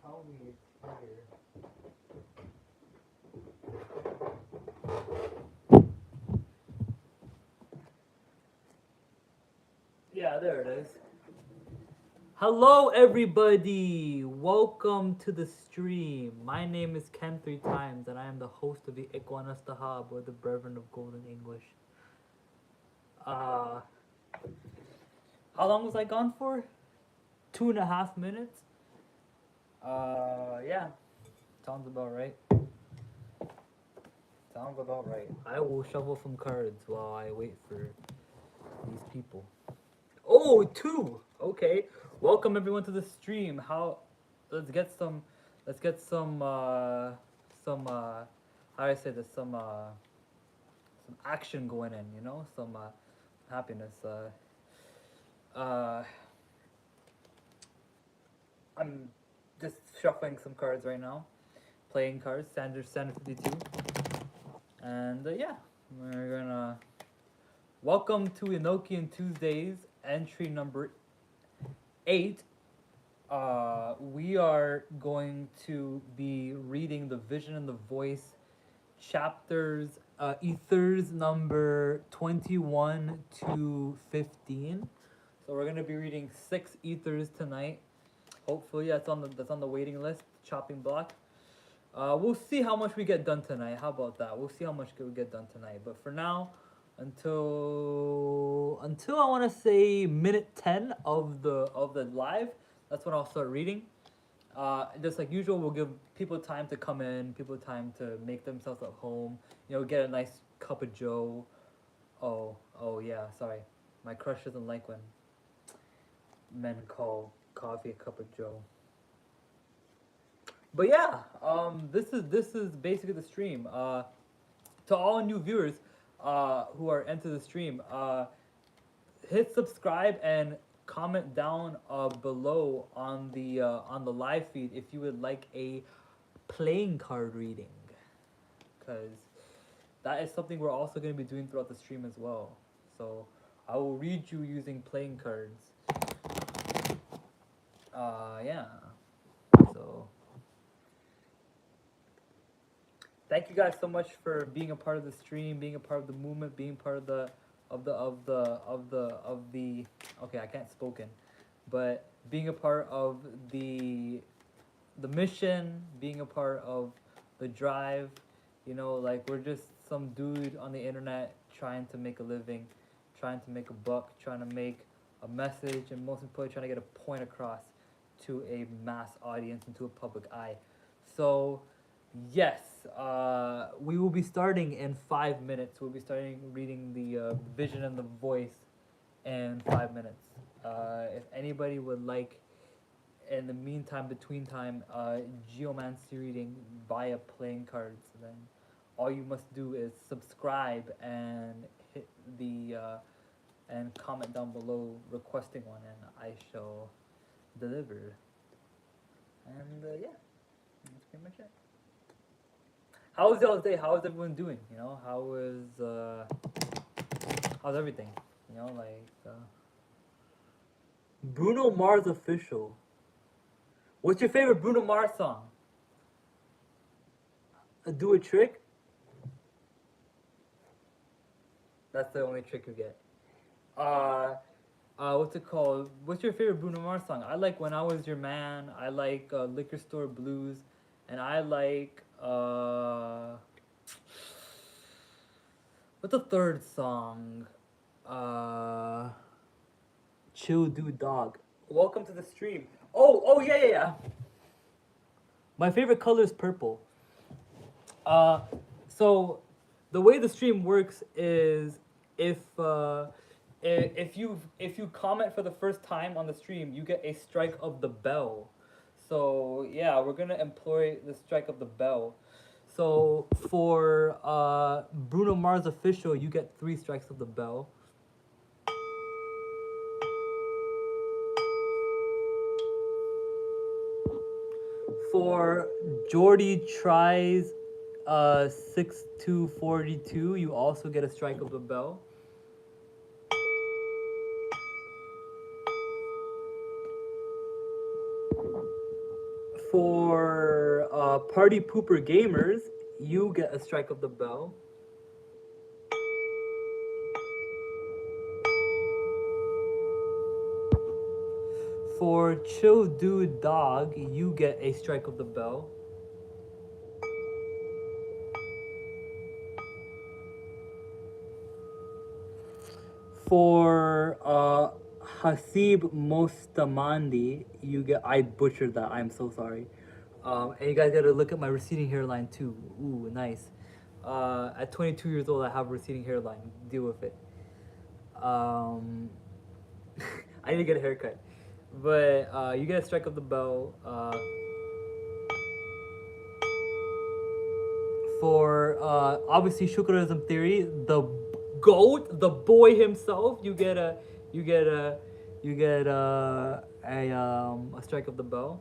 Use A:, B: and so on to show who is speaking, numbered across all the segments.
A: Tell me it's here. Yeah, there it is. Hello, everybody. Welcome to the stream. My name is Ken three times, and I am the host of the Iguana Stahab, or the Brethren of Golden English. Uh, how long was I gone for? 2.5 minutes. Yeah, sounds about right. Sounds about right. I will shuffle some cards while I wait for these people. Oh, two. Okay. Welcome everyone to the stream. Let's get some let's get some how do I say this? Some action going in, Some happiness. Uh I'm just shuffling some cards right now. Playing cards, standard 52. And yeah, we're gonna welcome to Enochian Tuesdays, entry number 8. We are going to be reading The Vision and the Voice, chapters, ethers number 21 to 15. So we're going to be reading 6 ethers tonight. Hopefully that's on the waiting list, chopping block. We'll see how much we get done tonight. How about that? We'll see how much we get done tonight. But for now, until I want to say minute 10 of the live, that's when I'll start reading. Just like usual, we'll give people time to come in, people time to make themselves at home. Get a nice cup of Joe. Oh yeah, sorry, my crush doesn't like when men call coffee a cup of Joe. But yeah, this is basically the stream. To all new viewers, who are into the stream, hit subscribe and comment down below on the live feed if you would like a playing card reading, because that is something we're also going to be doing throughout the stream as well. So I will read you using playing cards. Yeah. So thank you guys so much for being a part of the stream, being a part of the movement, being part of the okay, I can't spoken, but being a part of the mission, being a part of the drive. Like, we're just some dude on the internet trying to make a living, trying to make a buck, trying to make a message, and most importantly, trying to get a point across to a mass audience and to a public eye. So, yes, we will be starting in 5 minutes. We'll be starting reading the Vision and the Voice in 5 minutes. If anybody would like, in the meantime, between time, Geomancy reading via playing cards, then all you must do is subscribe and hit the and comment down below requesting one, and I shall deliver. And yeah, that's pretty much it. How was y'all's day? How is everyone doing? How's everything? Like Bruno Mars official. What's your favorite Bruno Mars song? Do a trick? That's the only trick you get. Uh, what's it called? What's your favorite Bruno Mars song? I like When I Was Your Man. I like Liquor Store Blues, and I like what's the third song? Uh, Chill Dude Dog. Welcome to the stream. Oh yeah, yeah, yeah. My favorite color is purple. Uh, so the way the stream works is, if if you comment for the first time on the stream, you get a strike of the bell. So yeah, we're gonna employ the strike of the bell. So for Bruno Mars official, you get 3 strikes of the bell. For Jordy tries 6242, you also get a strike of the bell. For party pooper gamers, you get a strike of the bell. For chill dude dog, you get a strike of the bell. For Hasib Mostamandi, you get. I butchered that. I'm so sorry. And you guys gotta look at my receding hairline too. Ooh, nice. At 22 years old, I have a receding hairline. Deal with it. Um, I need to get a haircut. But you get a strike of the bell. For obviously Shukrism theory, the goat, the boy himself, you get a a strike of the bell.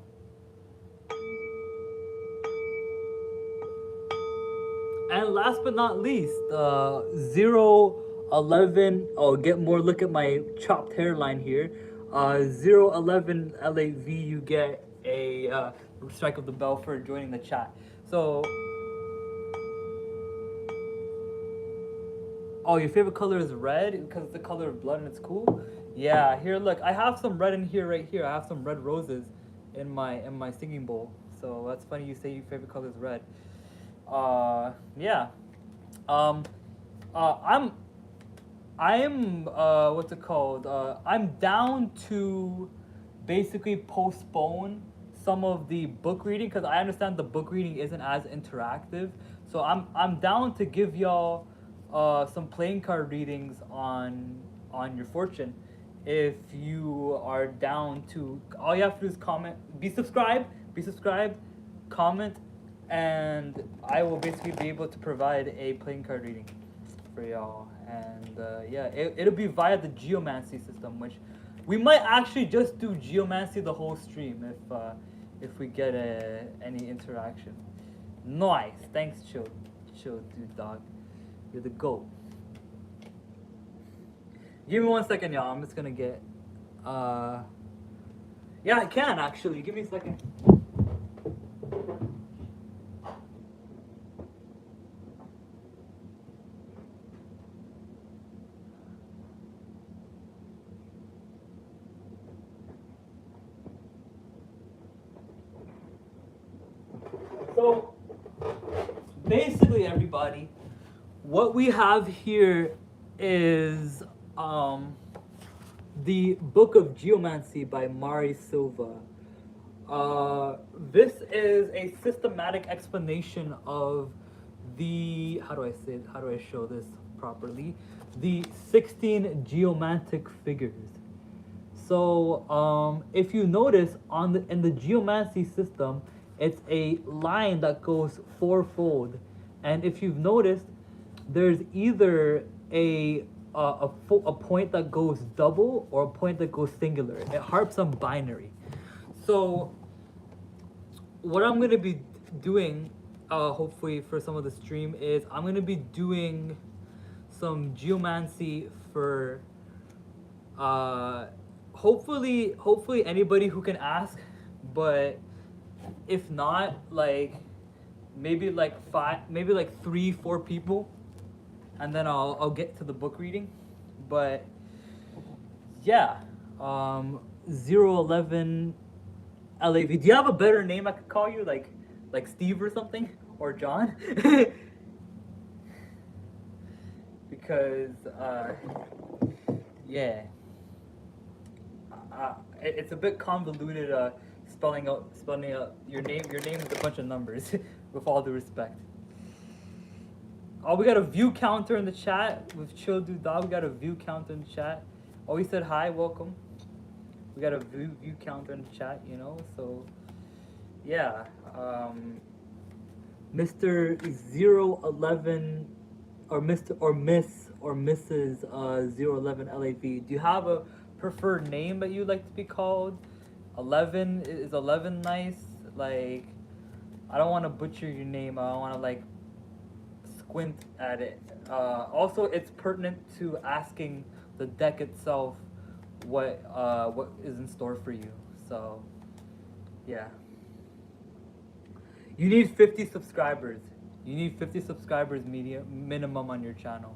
A: And last but not least, 011. Oh, get more look at my chopped hairline here. 011 LAV, you get a strike of the bell for joining the chat. So, oh, your favorite color is red because it's the color of blood and it's cool. Yeah, here, look, I have some red in here, right here. I have some red roses in my singing bowl. So that's funny you say your favorite color is red. Yeah. Um, I'm what's it called? I'm down to basically postpone some of the book reading because I understand the book reading isn't as interactive. So I'm down to give y'all some playing card readings on your fortune. If you are down to, all you have to do is comment, be subscribed, comment, and I will basically be able to provide a playing card reading for y'all. And yeah, it'll be via the Geomancy system, which we might actually just do Geomancy the whole stream if we get any interaction. Nice, thanks, chill, dude, dog. You're the GOAT. Give me 1 second, y'all. I'm just gonna get. Yeah, I can actually. Give me a second. So, basically, everybody, what we have here is the Book of Geomancy by Mari Silva. This is a systematic explanation of the, how do I say it? How do I show this properly? The 16 geomantic figures. So if you notice in the geomancy system, it's a line that goes fourfold, and if you've noticed, there's either a point that goes double or a point that goes singular. It harps on binary. So what I'm gonna be doing, hopefully for some of the stream, is I'm gonna be doing some geomancy for hopefully anybody who can ask, but if not, like maybe like 3-4 people, and then I'll get to the book reading. But yeah, 011 LAV. Do you have a better name I could call you, like Steve or something, or John? Because yeah, it's a bit convoluted spelling out your name. Your name is a bunch of numbers, with all due respect. Oh, we got a view counter in the chat with Chill Dude Dog. We got a view counter in the chat. Oh, he said hi, welcome. We got a view counter in the chat, you know. So yeah, Mr. 011 or Mr. or Miss or Mrs. 011 LAV. Do you have a preferred name that you'd like to be called? 11 is 11 nice? Like, I don't want to butcher your name. I don't want to like squint at it. Also, it's pertinent to asking the deck itself what is in store for you. So, yeah. You need 50 subscribers. You need 50 subscribers minimum on your channel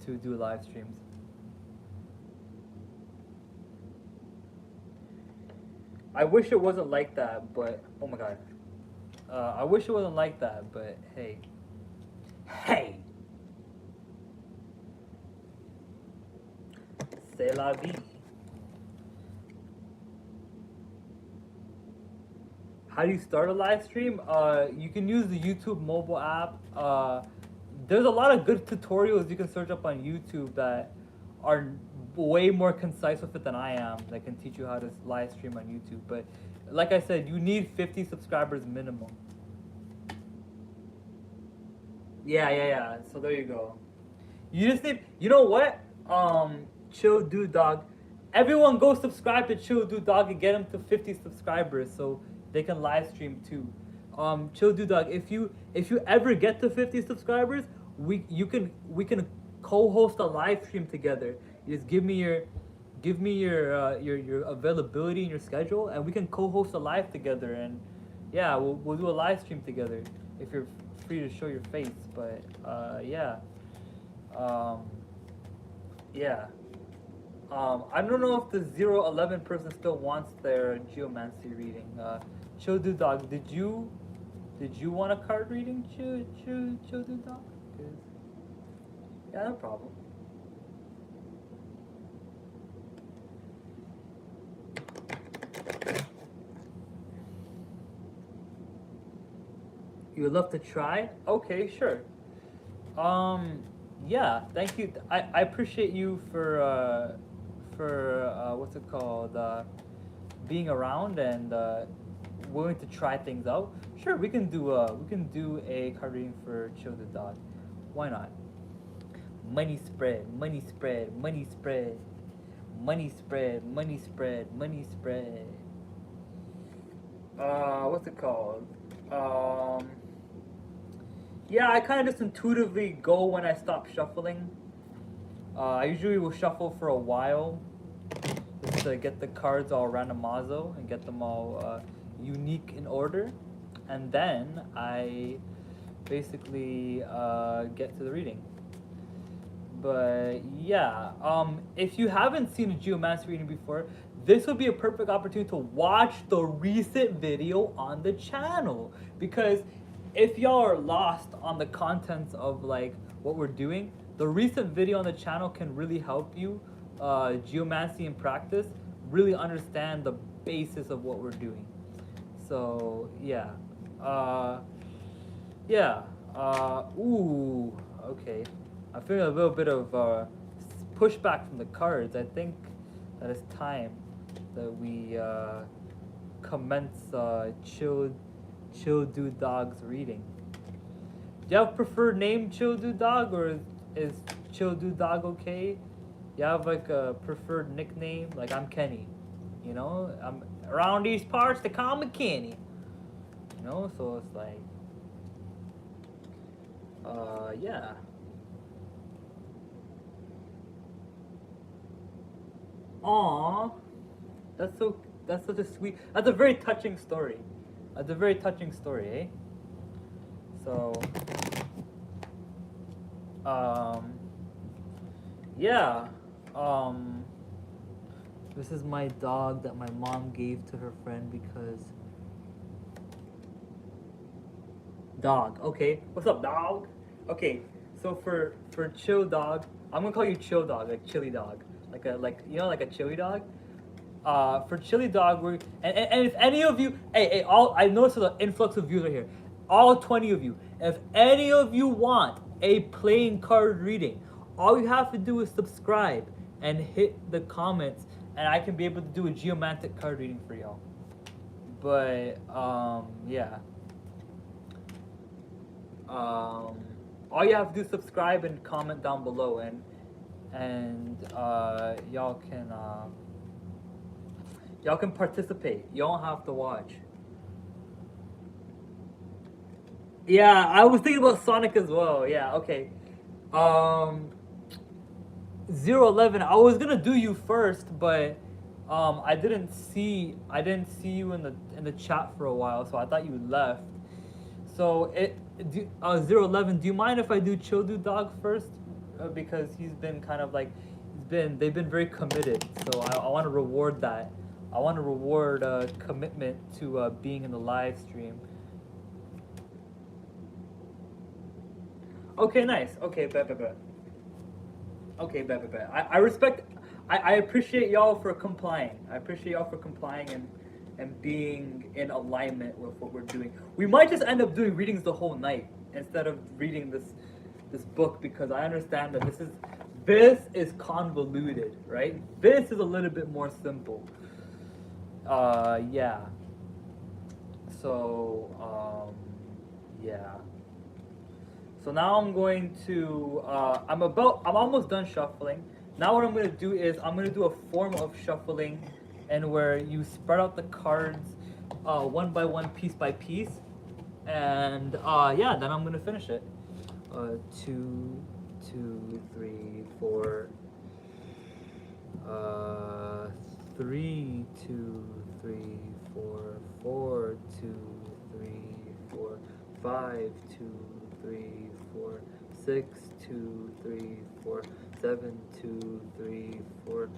A: to do live streams. I wish it wasn't like that, but oh my god. I wish it wasn't like that, but hey. Hey! C'est la vie. How do you start a live stream? You can use the YouTube mobile app. There's a lot of good tutorials you can search up on YouTube that are way more concise with it than I am, that can teach you how to live stream on YouTube. But like I said, you need 50 subscribers minimum. Yeah. So there you go. You just need, you know what? Chill Dude Dog. Everyone go subscribe to Chill Dude Dog and get him to 50 subscribers so they can live stream too. Chill Dude Dog, if you ever get to 50 subscribers, we can co-host a live stream together. You just give me your availability and your schedule, and we can co-host a live together. And yeah, we'll do a live stream together if you're free to show your face. But yeah. I don't know if the 011 person still wants their geomancy reading. Chill Dude Dog, did you want a card reading, Chill Dude Dog? Yeah, no problem. You would love to try? Okay, sure. Yeah, thank you. I appreciate you for what's it called? Being around and willing to try things out. Sure, we can do a card reading for Chill the Dog. Why not? Money spread, money spread, money spread, money spread, money spread, money spread. What's it called? Yeah, I kind of just intuitively go when I stop shuffling. I usually will shuffle for a while just to get the cards all randomazo and get them all unique in order, and then I basically get to the reading. But yeah, if you haven't seen a geomancy reading before, this would be a perfect opportunity to watch the recent video on the channel, because if y'all are lost on the contents of like what we're doing, the recent video on the channel can really help you geomancy in practice, really understand the basis of what we're doing. So yeah, ooh, okay. I'm feeling a little bit of pushback from the cards. I think that it's time that we commence Chill Dude Dog's reading. Do you have a preferred name, Chill Dude Dog, or is Chill Dude Dog okay? You have like a preferred nickname? Like I'm Kenny, you know? I'm around these parts, they call me Kenny. You know, so it's like, yeah. Aww, that's such a sweet. That's a very touching story. That's a very touching story, eh? So, yeah, this is my dog that my mom gave to her friend because. Dog, okay. What's up, dog? Okay, so for Chill Dog, I'm gonna call you Chill Dog, like Chili Dog. Like a chili dog. For Chili Dog, and if any of you, I noticed the influx of viewers here. All 20 of you. If any of you want a playing card reading, all you have to do is subscribe and hit the comments, and I can be able to do a geomantic card reading for y'all. But yeah. All you have to do is subscribe and comment down below, and y'all can participate. You don't have to watch. Yeah, I was thinking about Sonic as well. Yeah, okay. 011, I was gonna do you first, but I didn't see you in the chat for a while, so I thought you left. So 011. Do you mind if I do Chill Do Dog first? Because he's been kind of like, they've been very committed. So I want to reward that. I want to reward commitment to being in the live stream. Okay, nice. Okay, bet. Okay, bet. I respect. I appreciate y'all for complying. I appreciate y'all for complying and being in alignment with what we're doing. We might just end up doing readings the whole night instead of reading this book, because I understand that this is convoluted, right? This is a little bit more simple. Yeah. So yeah. So now I'm going to, I'm almost done shuffling. Now what I'm going to do is I'm going to do a form of shuffling, and where you spread out the cards one by one, piece by piece. And yeah, then I'm going to finish it. 2, 2, 3, 4. 3, 2, 3, 4, 4, 2, 3, 4, 5, 2, 3, 4, 6, 2, 3, 4, 7, 2, 3, 4,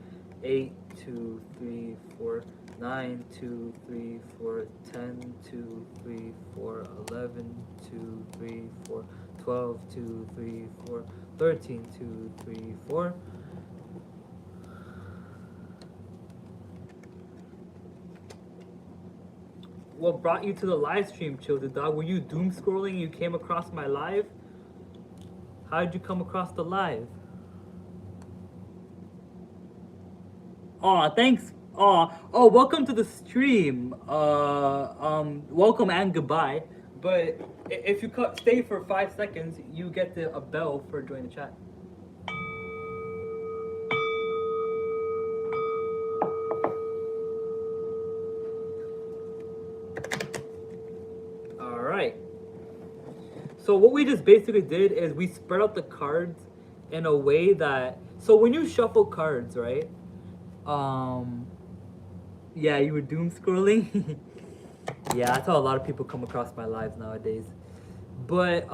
A: 8, 2, 3, 4, 9, 2, 3, 4, 10, 2, 3, 4, 11, 2, 3, 4, 12, 2, 3, 4, 13, 2, 3, 4. What brought you to the live stream, Chill the Dog? Were you doom scrolling? You came across my live? How did you come across the live? Aw, thanks. Oh, welcome to the stream. Welcome and goodbye. But if you stay for 5 seconds, you get a bell for joining the chat. All right. So what we just basically did is we spread out the cards in a way that, so when you shuffle cards, right? Yeah, you were doom scrolling. Yeah, that's how a lot of people come across my lives nowadays. But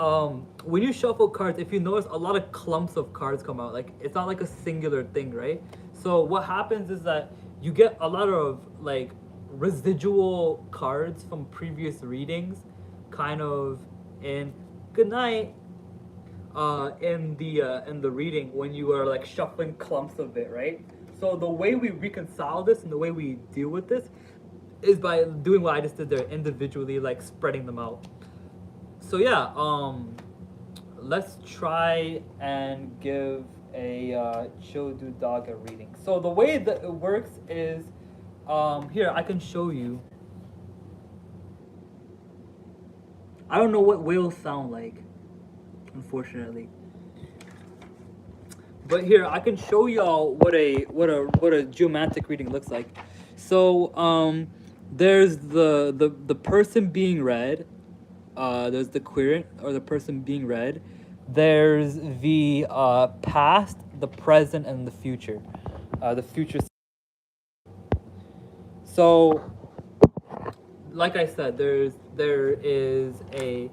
A: when you shuffle cards, if you notice, a lot of clumps of cards come out. Like, it's not like a singular thing, right? So what happens is that you get a lot of like residual cards from previous readings, kind of in good night, in the reading, when you are like shuffling clumps of it, right? So the way we reconcile this and the way we deal with this is by doing what I just did there, individually, like spreading them out. So yeah, let's try and give a Chill Do Dog a reading. So the way that it works is, here I can show you. I don't know what whales sound like, unfortunately. But here I can show y'all what a geomantic reading looks like. So there's the person being read. There's the querent, or the person being read. There's the past, the present, and the future. The future. So, like I said, there is a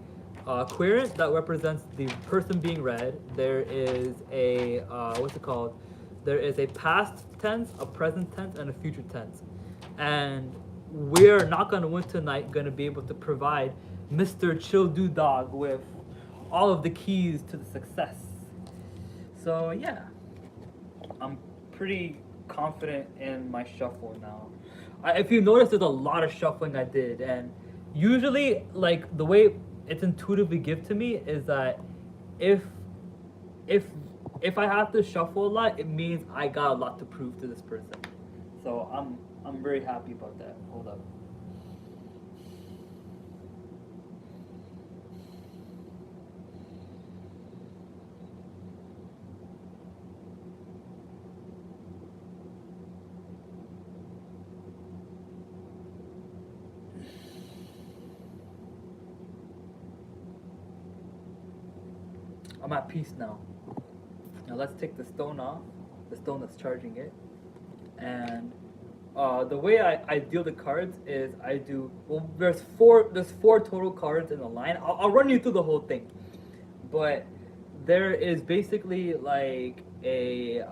A: querent that represents the person being read. There is a what's it called? There is a past tense, a present tense, and a future tense. And we're not gonna win tonight. Gonna be able to provide Mr. Chill Do Dog with all of the keys to the success. So yeah, I'm pretty confident in my shuffle now. If you notice, there's a lot of shuffling I did, and usually, like, the way it's intuitively given to me is that if if if I have to shuffle a lot, it means I got a lot to prove to this person. So I'm very happy about that. Hold up. I'm at peace now. Now let's take the stone off, the stone that's charging it, and the way I deal the cards is I do, well, there's four total cards in the line. I'll run you through the whole thing, but there is basically like there's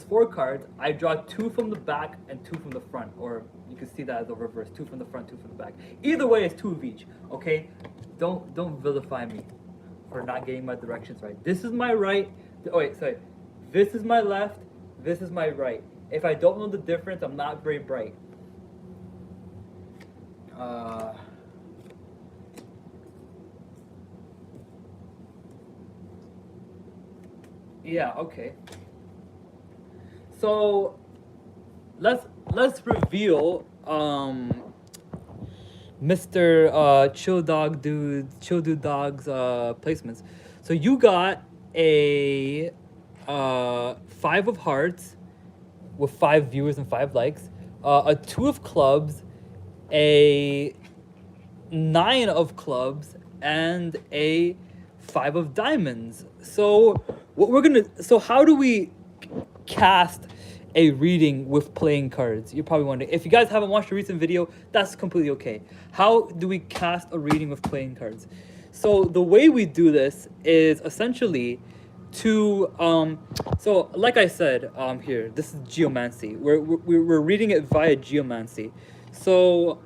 A: four cards. I draw two from the back and two from the front, or you can see that as a reverse: two from the front, two from the back. Either way, it's two of each. Okay, don't vilify me for not getting my directions right. This is my right. Oh wait, sorry. This is my left. This is my right. If I don't know the difference, I'm not very bright. Yeah. Okay. So let's reveal Mr. Chill Dude Dog's placements. So you got a five of hearts with 5 viewers and 5 likes, a 2 of clubs, a 9 of clubs, and a 5 of diamonds. So how do we cast a reading with playing cards? You're probably wondering. If you guys haven't watched a recent video, that's completely okay. How do we cast a reading with playing cards? So the way we do this is essentially to so like I said here, this is Geomancy. We're reading it via Geomancy. So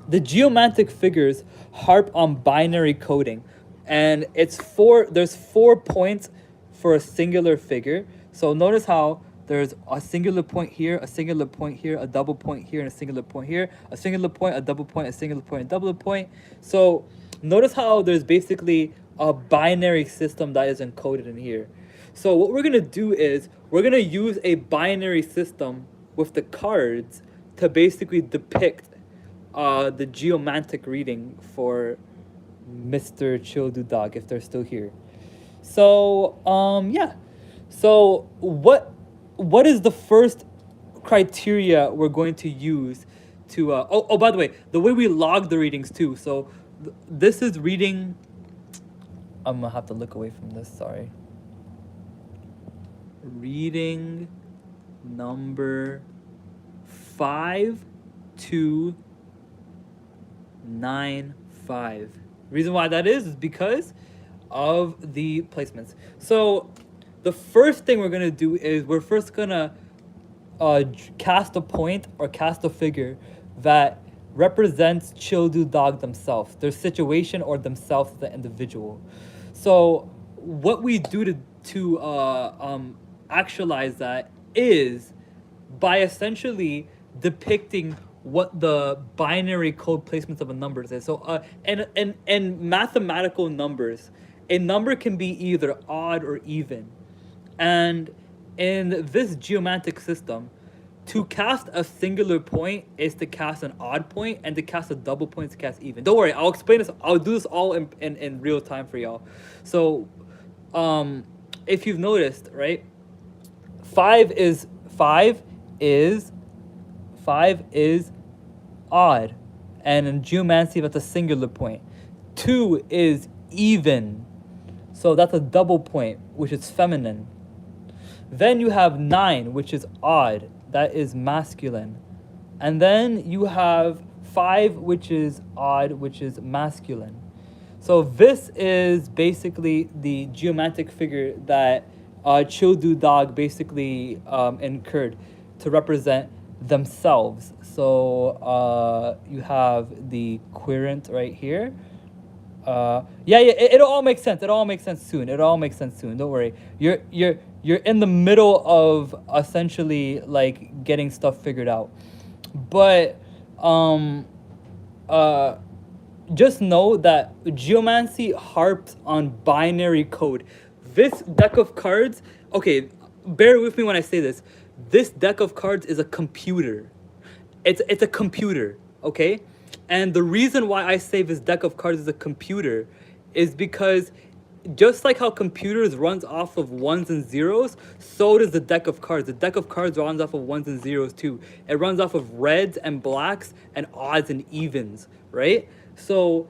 A: the geomantic figures harp on binary coding, and there's 4 points for a singular figure. So notice how there's a singular point here, a singular point here, a double point here, and a singular point here, a singular point, a double point, a singular point, a double point. So notice how there's basically a binary system that is encoded in here. So what we're gonna do is we're gonna use a binary system with the cards to basically depict the geomantic reading for Mr. Chill Dude Dog, if they're still here. So yeah. So what is the first criteria we're going to use to by the way, the way we log the readings too. So this is reading. I'm gonna have to look away from this, sorry. Reading number 5295. Reason why that is because of the placements. So the first thing we're gonna do is we're first gonna cast a point or cast a figure that represents Chill Dude Dog themselves, their situation or themselves, the individual. So what we do to actualize that is by essentially depicting what the binary code placements of a numbers is. So and mathematical numbers, a number can be either odd or even. And in this geomantic system, to cast a singular point is to cast an odd point, and to cast a double point is to cast even. Don't worry, I'll explain this. I'll do this all in real time for y'all. So, if you've noticed, right, 5 is odd, and in geomancy that's a singular point. 2 is even, so that's a double point, which is feminine. Then you have 9, which is odd, that is masculine. And then you have 5, which is odd, which is masculine. So this is basically the geomantic figure that Chill Dude Dog basically incurred to represent themselves. So you have the querent right here. It'll all make sense. It'll all make sense soon. Don't worry. You're in the middle of essentially like getting stuff figured out. But just know that Geomancy harps on binary code. This deck of cards, okay, bear with me when I say this. This deck of cards is a computer. It's a computer, okay? And the reason why I say this deck of cards is a computer is because just like how computers runs off of ones and zeros, so does the deck of cards. The deck of cards runs off of ones and zeros too. It runs off of reds and blacks and odds and evens, right? So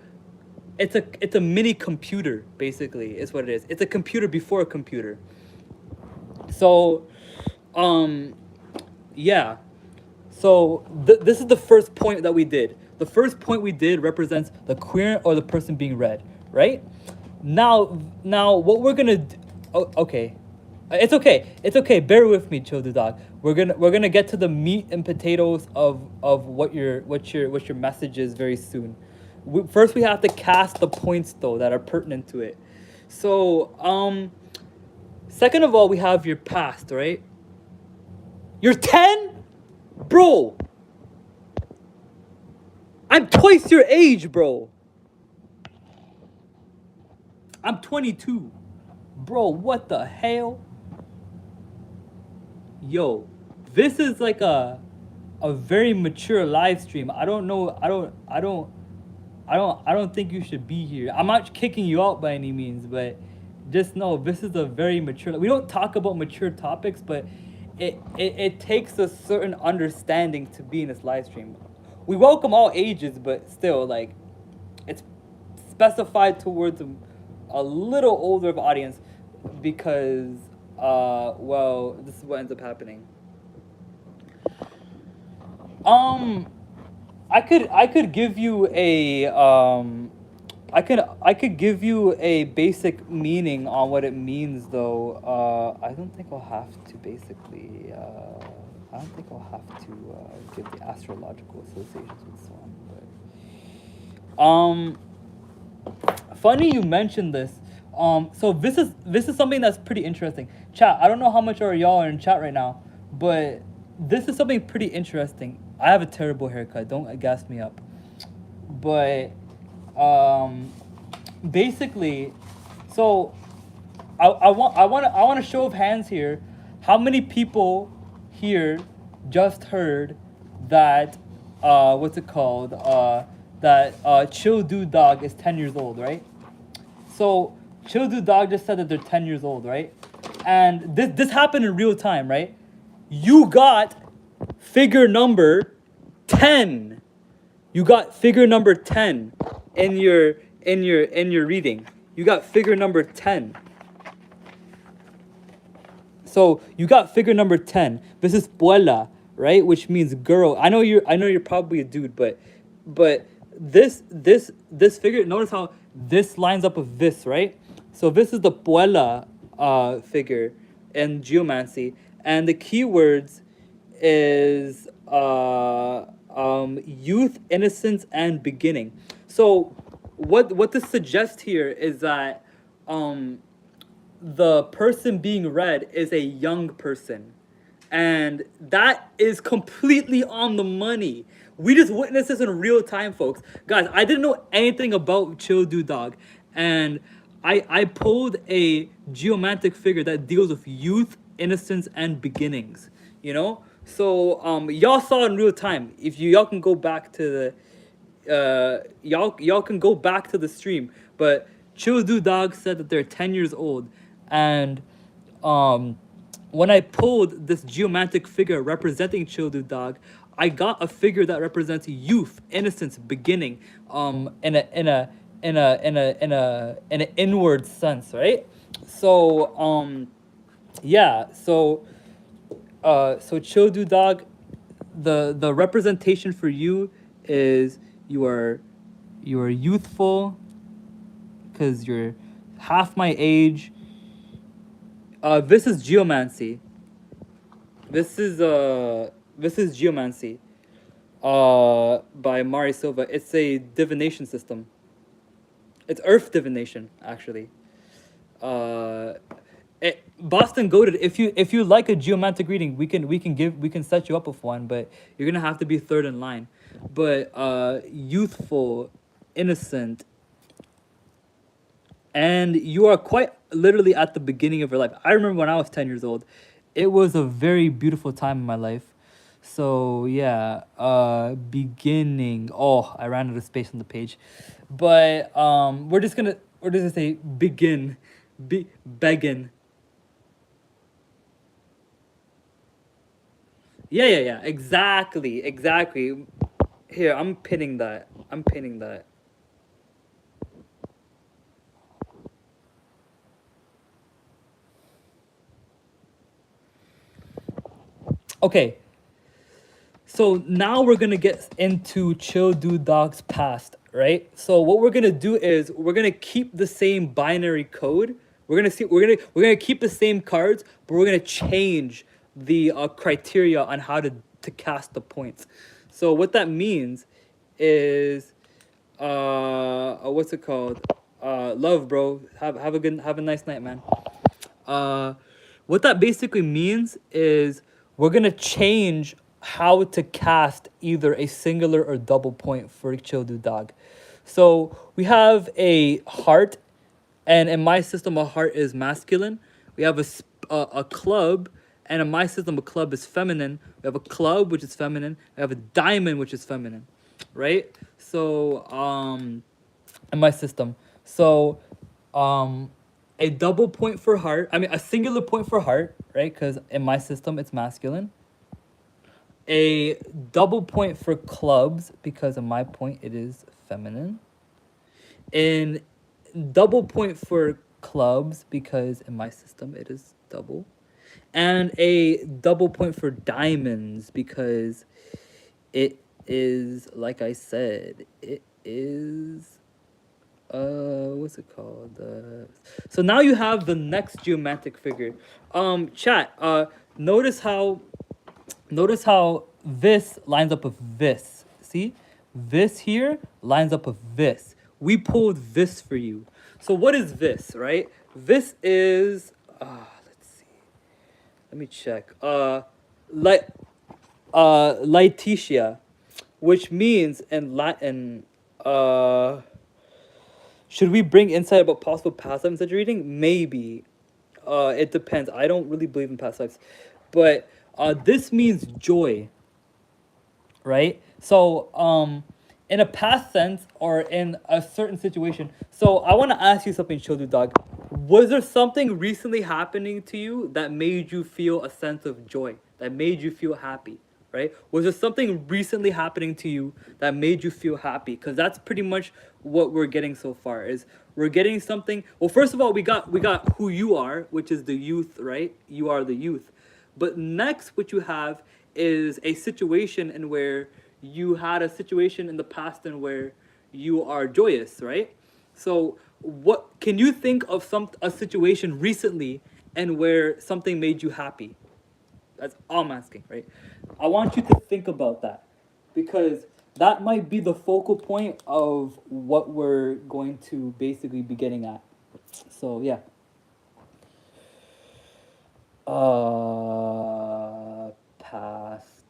A: it's a mini computer, basically, is what it is. It's a computer before a computer. So Um, yeah. So this is the first point that we did. The first point we did represents the queer or the person being read, right? Now what we're gonna do, oh, okay. It's okay. It's okay. Bear with me, Childu Dog. We're gonna get to the meat and potatoes of what your message is very soon. First, we have to cast the points though that are pertinent to it. So, second of all, we have your past, right? You're 10, bro. I'm twice your age, bro. I'm 22. Bro, what the hell? Yo, this is like a very mature live stream. I don't know. I don't think you should be here. I'm not kicking you out by any means, but just know this is a very mature. We don't talk about mature topics, but it takes a certain understanding to be in this live stream. We welcome all ages, but still, like, it's specified towards a little older of audience because, well, this is what ends up happening. Um, I could give you a I could give you a basic meaning on what it means though. I don't think I'll have to basically. I don't think I'll have to give the astrological associations with this one. Funny you mentioned this. So this is something that's pretty interesting. Chat. I don't know how much are y'all are in chat right now, but this is something pretty interesting. I have a terrible haircut. Don't gas me up. But basically, so I want a show of hands here. How many people here just heard that what's it called? That Chill Dude Dog is 10 years old, right? So Chill Dude Dog just said that they're 10 years old, right? And this happened in real time, right? You got figure number 10. You got figure number 10 in your reading. You got figure number 10. So you got figure number 10. This is puela, right? Which means girl. I know you're probably a dude, but this figure, notice how this lines up with this, right? So this is the puela figure in geomancy, and the keywords is youth, innocence, and beginning. So what this suggests here is that the person being read is a young person. And that is completely on the money. We just witnessed this in real time, folks. Guys, I didn't know anything about Chill Dude Dog. And I pulled a geomantic figure that deals with youth, innocence, and beginnings. You know? So y'all saw it in real time. If y'all can go back to the y'all can go back to the stream. But Chill Dude Dog said that they're 10 years old. And when I pulled this geomantic figure representing Chill Dude Dog, I got a figure that represents youth, innocence, beginning, in an inward sense, right? So yeah, so Chill Dude Dog, the representation for you is you are youthful because you're half my age. This is geomancy. This is geomancy. By Mari Silva. It's a divination system. It's earth divination, actually. Boston Goated. If you like a geomantic reading, we can set you up with one, but you're gonna have to be third in line. But youthful, innocent, and you are quite literally at the beginning of your life. I remember when I was 10 years old. It was a very beautiful time in my life. So yeah, beginning. Oh, I ran out of space on the page. But we're just gonna say begin. Begin. Yeah. Exactly. Here, I'm pinning that. Okay, so now we're gonna get into Chill Dude Dog's past, right? So what we're gonna do is we're gonna keep the same binary code. We're gonna keep the same cards, but we're gonna change the criteria on how to cast the points. So what that means is what's it called? Love, bro. Have a nice night, man. Uh, what that basically means is we're gonna change how to cast either a singular or double point for Chill Dude Dog. So we have a heart, and in my system, a heart is masculine. We have a club, and in my system, a club is feminine. We have a club, which is feminine. We have a diamond, which is feminine, right? So in my system, so um a double point for heart. I mean, a singular point for heart, right? Because in my system, it's masculine. A double point for clubs because in my point it is feminine. And double point for clubs because in my system it is double. And a double point for diamonds because it is, like I said, it is what's it called? So now you have the next geometric figure. Chat, notice how this lines up with this. See? This here lines up with this. We pulled this for you. So what is this, right? This is let's see. Let me check. Like Laetitia, which means in Latin, should we bring insight about possible past lives in such a reading? Maybe. It depends. I don't really believe in past lives. But this means joy, right? So in a past sense or in a certain situation. So I want to ask you something, Childu Dog. Was there something recently happening to you that made you feel a sense of joy, that made you feel happy? Right? Was there something recently happening to you that made you feel happy? Because that's pretty much what we're getting so far. Is we're getting something. Well, first of all, we got who you are, which is the youth, right? You are the youth. But next, what you have is a situation in where you had a situation in the past in where you are joyous, right? So, what can you think of a situation recently and where something made you happy? That's all I'm asking, right? I want you to think about that because that might be the focal point of what we're going to basically be getting at. So yeah. Past.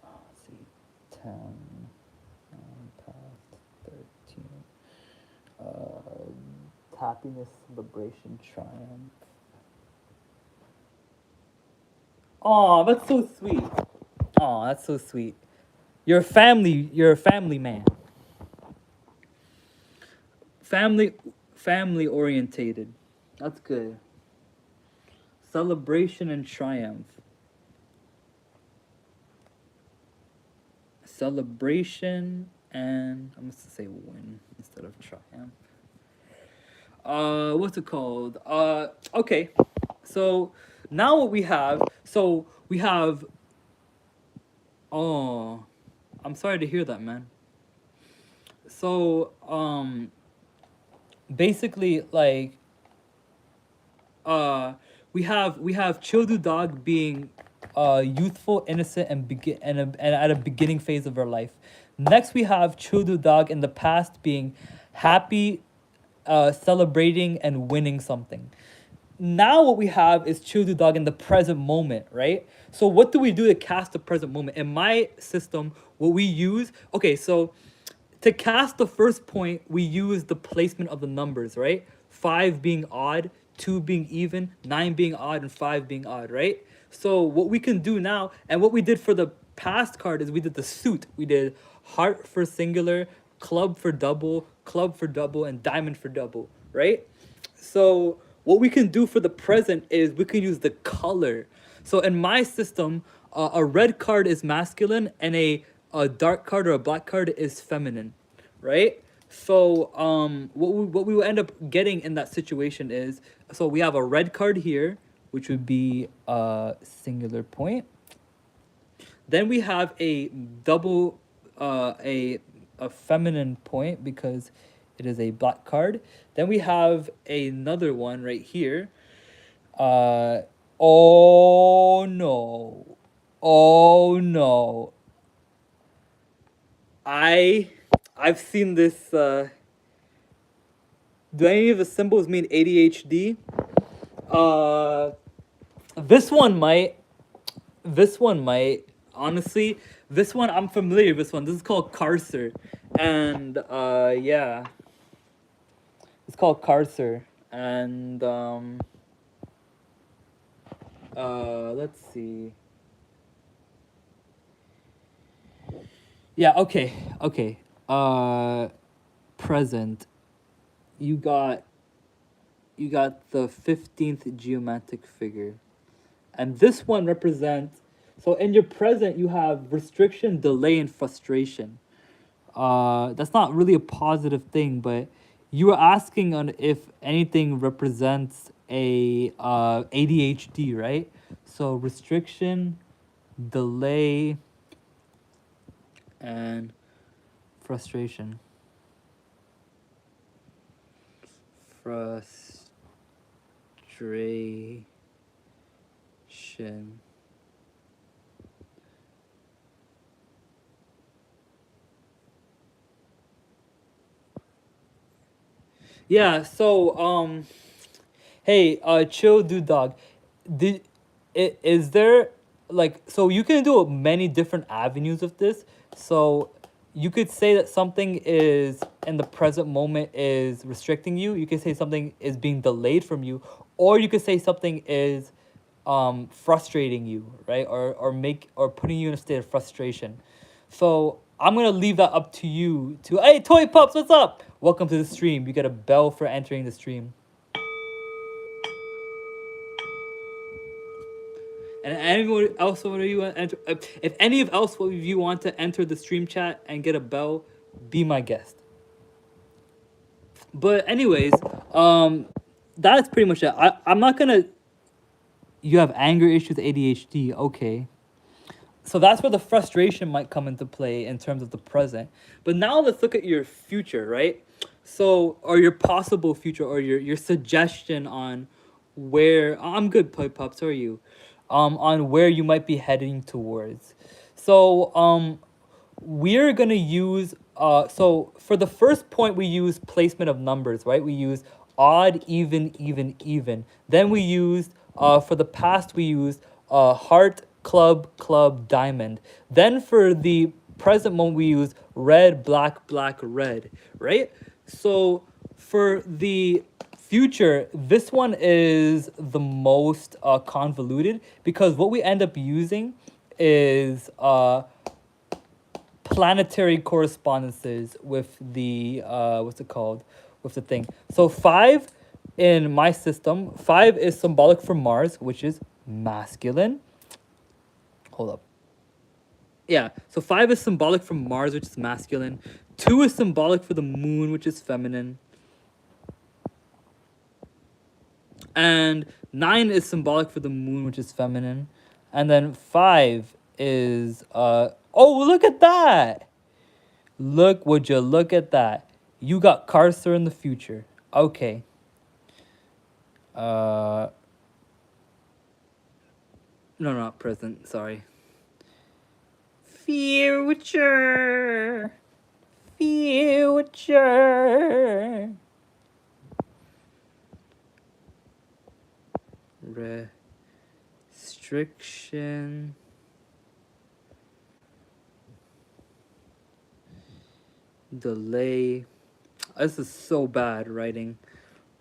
A: Let's see, 10. Past 13. Happiness, celebration, triumph. Oh, that's so sweet. Oh, that's so sweet. You're a family man. Family orientated. That's good. Celebration and triumph. Celebration and I'm gonna say win instead of triumph. What's it called? Okay. So now what we have, oh, I'm sorry to hear that, man. So, basically, like, we have Childu Dog being, youthful, innocent, and at a beginning phase of her life. Next, we have Childu Dog in the past being happy, celebrating and winning something. Now what we have is Childu Dog in the present moment, right? So what do we do to cast the present moment? In my system, what we use, okay, so to cast the first point, we use the placement of the numbers, right? 5 being odd, 2 being even, 9 being odd, and 5 being odd, right? So what we can do now, and what we did for the past card is we did the suit. We did heart for singular, club for double, and diamond for double, right? So what we can do for the present is we can use the color. So in my system, a red card is masculine and a dark card or a black card is feminine, right? So what we will end up getting in that situation is, so we have a red card here, which would be a singular point. Then we have a double, a feminine point because it is a black card. Then we have another one right here. Oh no, oh no. I've seen this. Do any of the symbols mean ADHD? Uh, this one might. This one might. Honestly, this one I'm familiar with. This one. This is called Carcer, and yeah, it's called Carcer, and let's see. Yeah. Okay. Okay. Present. You got. You got the 15th geomantic figure, and this one represents. So in your present, you have restriction, delay, and frustration. That's not really a positive thing, but you were asking on if anything represents a ADHD, right? So restriction, delay, and frustration. Frustration. Yeah, so hey, chill dude dog. Did is there like so you can do many different avenues of this. So you could say that something is in the present moment is restricting you. You could say something is being delayed from you, or you could say something is frustrating you, right? Or putting you in a state of frustration. So I'm gonna leave that up to you to hey Toy Pups, what's up? Welcome to the stream. You get a bell for entering the stream. And anyone else over you want to enter, if any of else of you want to enter the stream chat and get a bell, be my guest. But anyways, that's pretty much it. I'm not gonna. You have anger issues, ADHD. Okay, so that's where the frustration might come into play in terms of the present. But now let's look at your future, right? So, or your possible future, or your suggestion on where I'm good, Play Pups. How are you? On where you might be heading towards. So, we're gonna use so for the first point we use placement of numbers, right? We use odd, even, even, even. Then we used for the past we used heart, club, club, diamond. Then for the present moment we use red, black, black, red, right? So for the future, this one is the most convoluted because what we end up using is planetary correspondences with the what's it called, with the thing. So 5 in my system, 5 is symbolic for Mars, which is masculine. Hold up. Yeah, so 5 is symbolic for Mars, which is masculine. 2 is symbolic for the moon, which is feminine. And 9 is symbolic for the moon, which is feminine. And then 5 is oh, look at that. Would you look at that? You got Carcer in the future. Okay. No, not present, sorry. Future. Future. Restriction. Delay. This is so bad writing.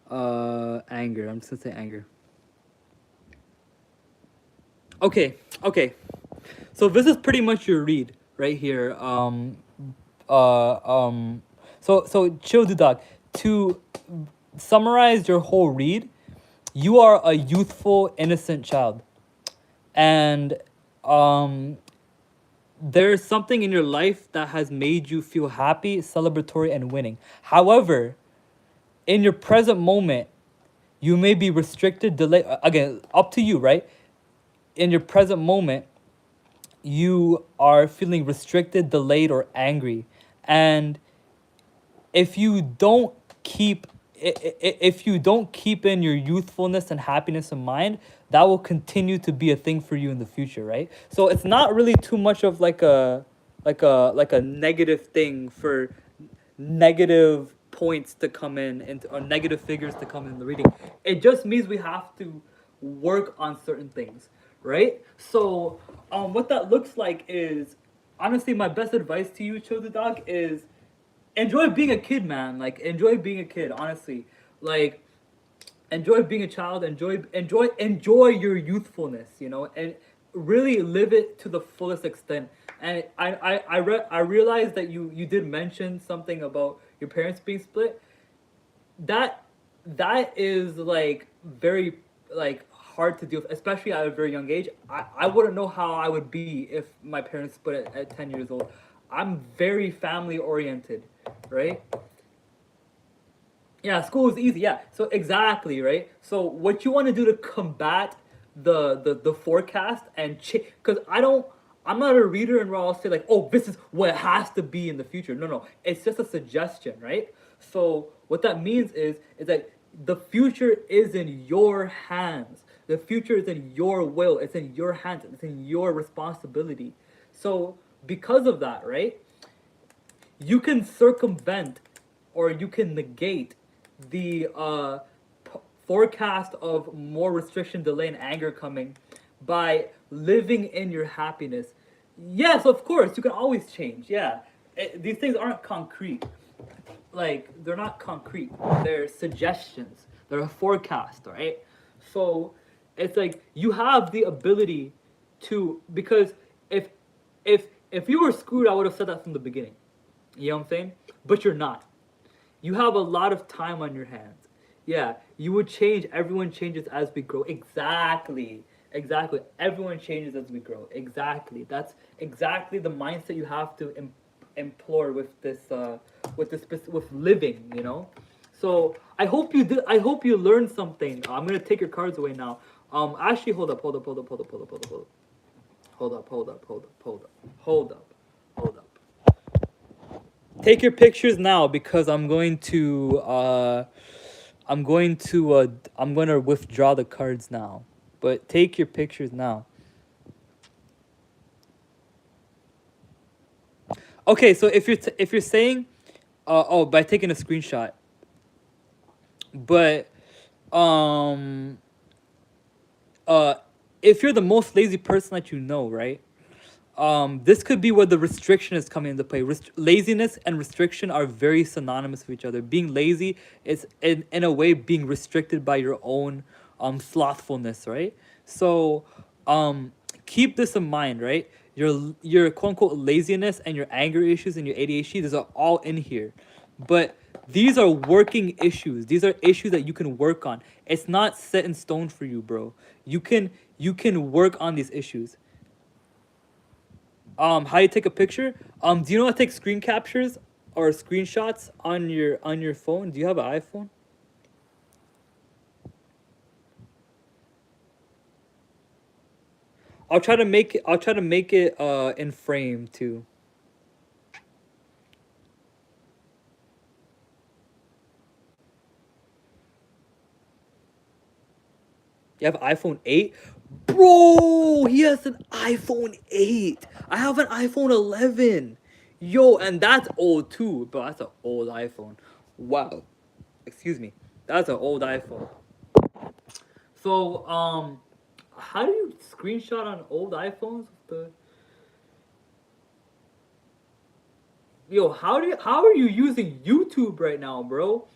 A: Anger. I'm just gonna say anger. Okay, okay. So this is pretty much your read right here. So chill the dog. To summarize your whole read, you are a youthful, innocent child, and there's something in your life that has made you feel happy, celebratory, and winning. However, in your present moment, you may be restricted, delay again, up to you, right? In your present moment, you are feeling restricted, delayed, or angry. And if you don't keep if you don't keep in your youthfulness and happiness in mind, that will continue to be a thing for you in the future, right? So it's not really too much of like a negative thing for negative points to come in and or negative figures to come in the reading. It just means we have to work on certain things, right? So what that looks like is, honestly, my best advice to you, Chosen Dog, is enjoy being a kid, man. Like, enjoy being a kid, honestly. Like, enjoy being a child. Enjoy your youthfulness, you know, and really live it to the fullest extent. And I realized that you did mention something about your parents being split. that that is like very like hard to deal with, especially at a very young age. I wouldn't know how I would be if my parents split at 10 years old. I'm very family oriented, right? Yeah, school is easy. Yeah, so exactly, right? So what you want to do to combat the forecast and because I'm not a reader and where I'll say like, oh, this is what it has to be in the future. No, no, it's just a suggestion, right? So what that means is that the future is in your hands. The future is in your will. It's in your hands. It's in your responsibility. So because of that, right? You can circumvent or you can negate the forecast of more restriction, delay, and anger coming by living in your happiness. Yes, of course, you can always change. Yeah, these things aren't concrete. Like, they're not concrete. They're suggestions. They're a forecast, right? So it's like you have the ability to, because if if if you were screwed, I would have said that from the beginning. You know what I'm saying? But you're not. You have a lot of time on your hands. Yeah, you would change. Everyone changes as we grow. Exactly. Exactly. Everyone changes as we grow. Exactly. That's exactly the mindset you have to implore with this with living. You know. So I hope you did. I hope you learned something. I'm gonna take your cards away now. Actually, hold up, hold up, hold up, hold up, hold up, hold up, hold up, hold up, hold up, hold up, hold up, hold up, hold up. Take your pictures now because I'm going to withdraw the cards now. But take your pictures now. Okay, so if you're saying oh, by taking a screenshot. But um uh if you're the most lazy person that you know, right? This could be where the restriction is coming into play. Laziness and restriction are very synonymous with each other. Being lazy is in a way being restricted by your own slothfulness, right? So um, keep this in mind, right? Your quote unquote laziness and your anger issues and your ADHD, these are all in here. But these are working issues. These are issues that you can work on. It's not set in stone for you, bro. You can work on these issues. How you take a picture? Do you know how to take screen captures or screenshots on your phone? Do you have an iPhone? I'll try to make it in frame too. You have iPhone 8? Bro, he has an iPhone 8. I have an iPhone 11. Yo, and that's old too, bro. That's an old iPhone. Wow. Excuse me. That's an old iPhone. So, how do you screenshot on old iPhones? The Yo, how are you using YouTube right now, bro?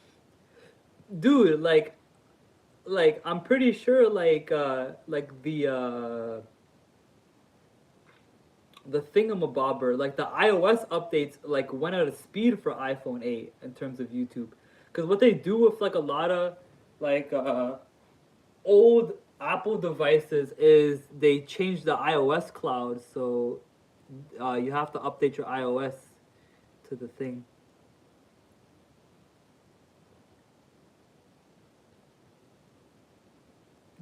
A: Dude, like I'm pretty sure like the thingamabobber, like the iOS updates like went out of speed for iPhone 8 in terms of YouTube. Cuz what they do with like a lot of like old Apple devices is they change the iOS cloud, so you have to update your iOS to the thing.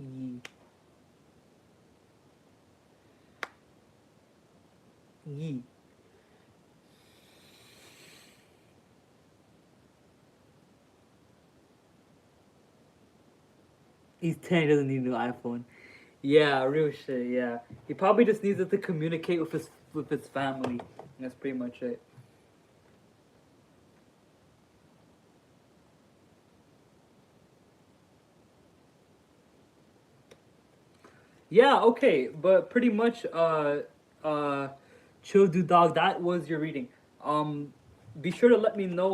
A: Yee. Yee. He's 10, he doesn't need a new iPhone. Yeah, real shit, yeah. He probably just needs it to communicate with his family. That's pretty much it. Yeah, okay, but pretty much uh Chill Do Dog, that was your reading. Um be sure to let me know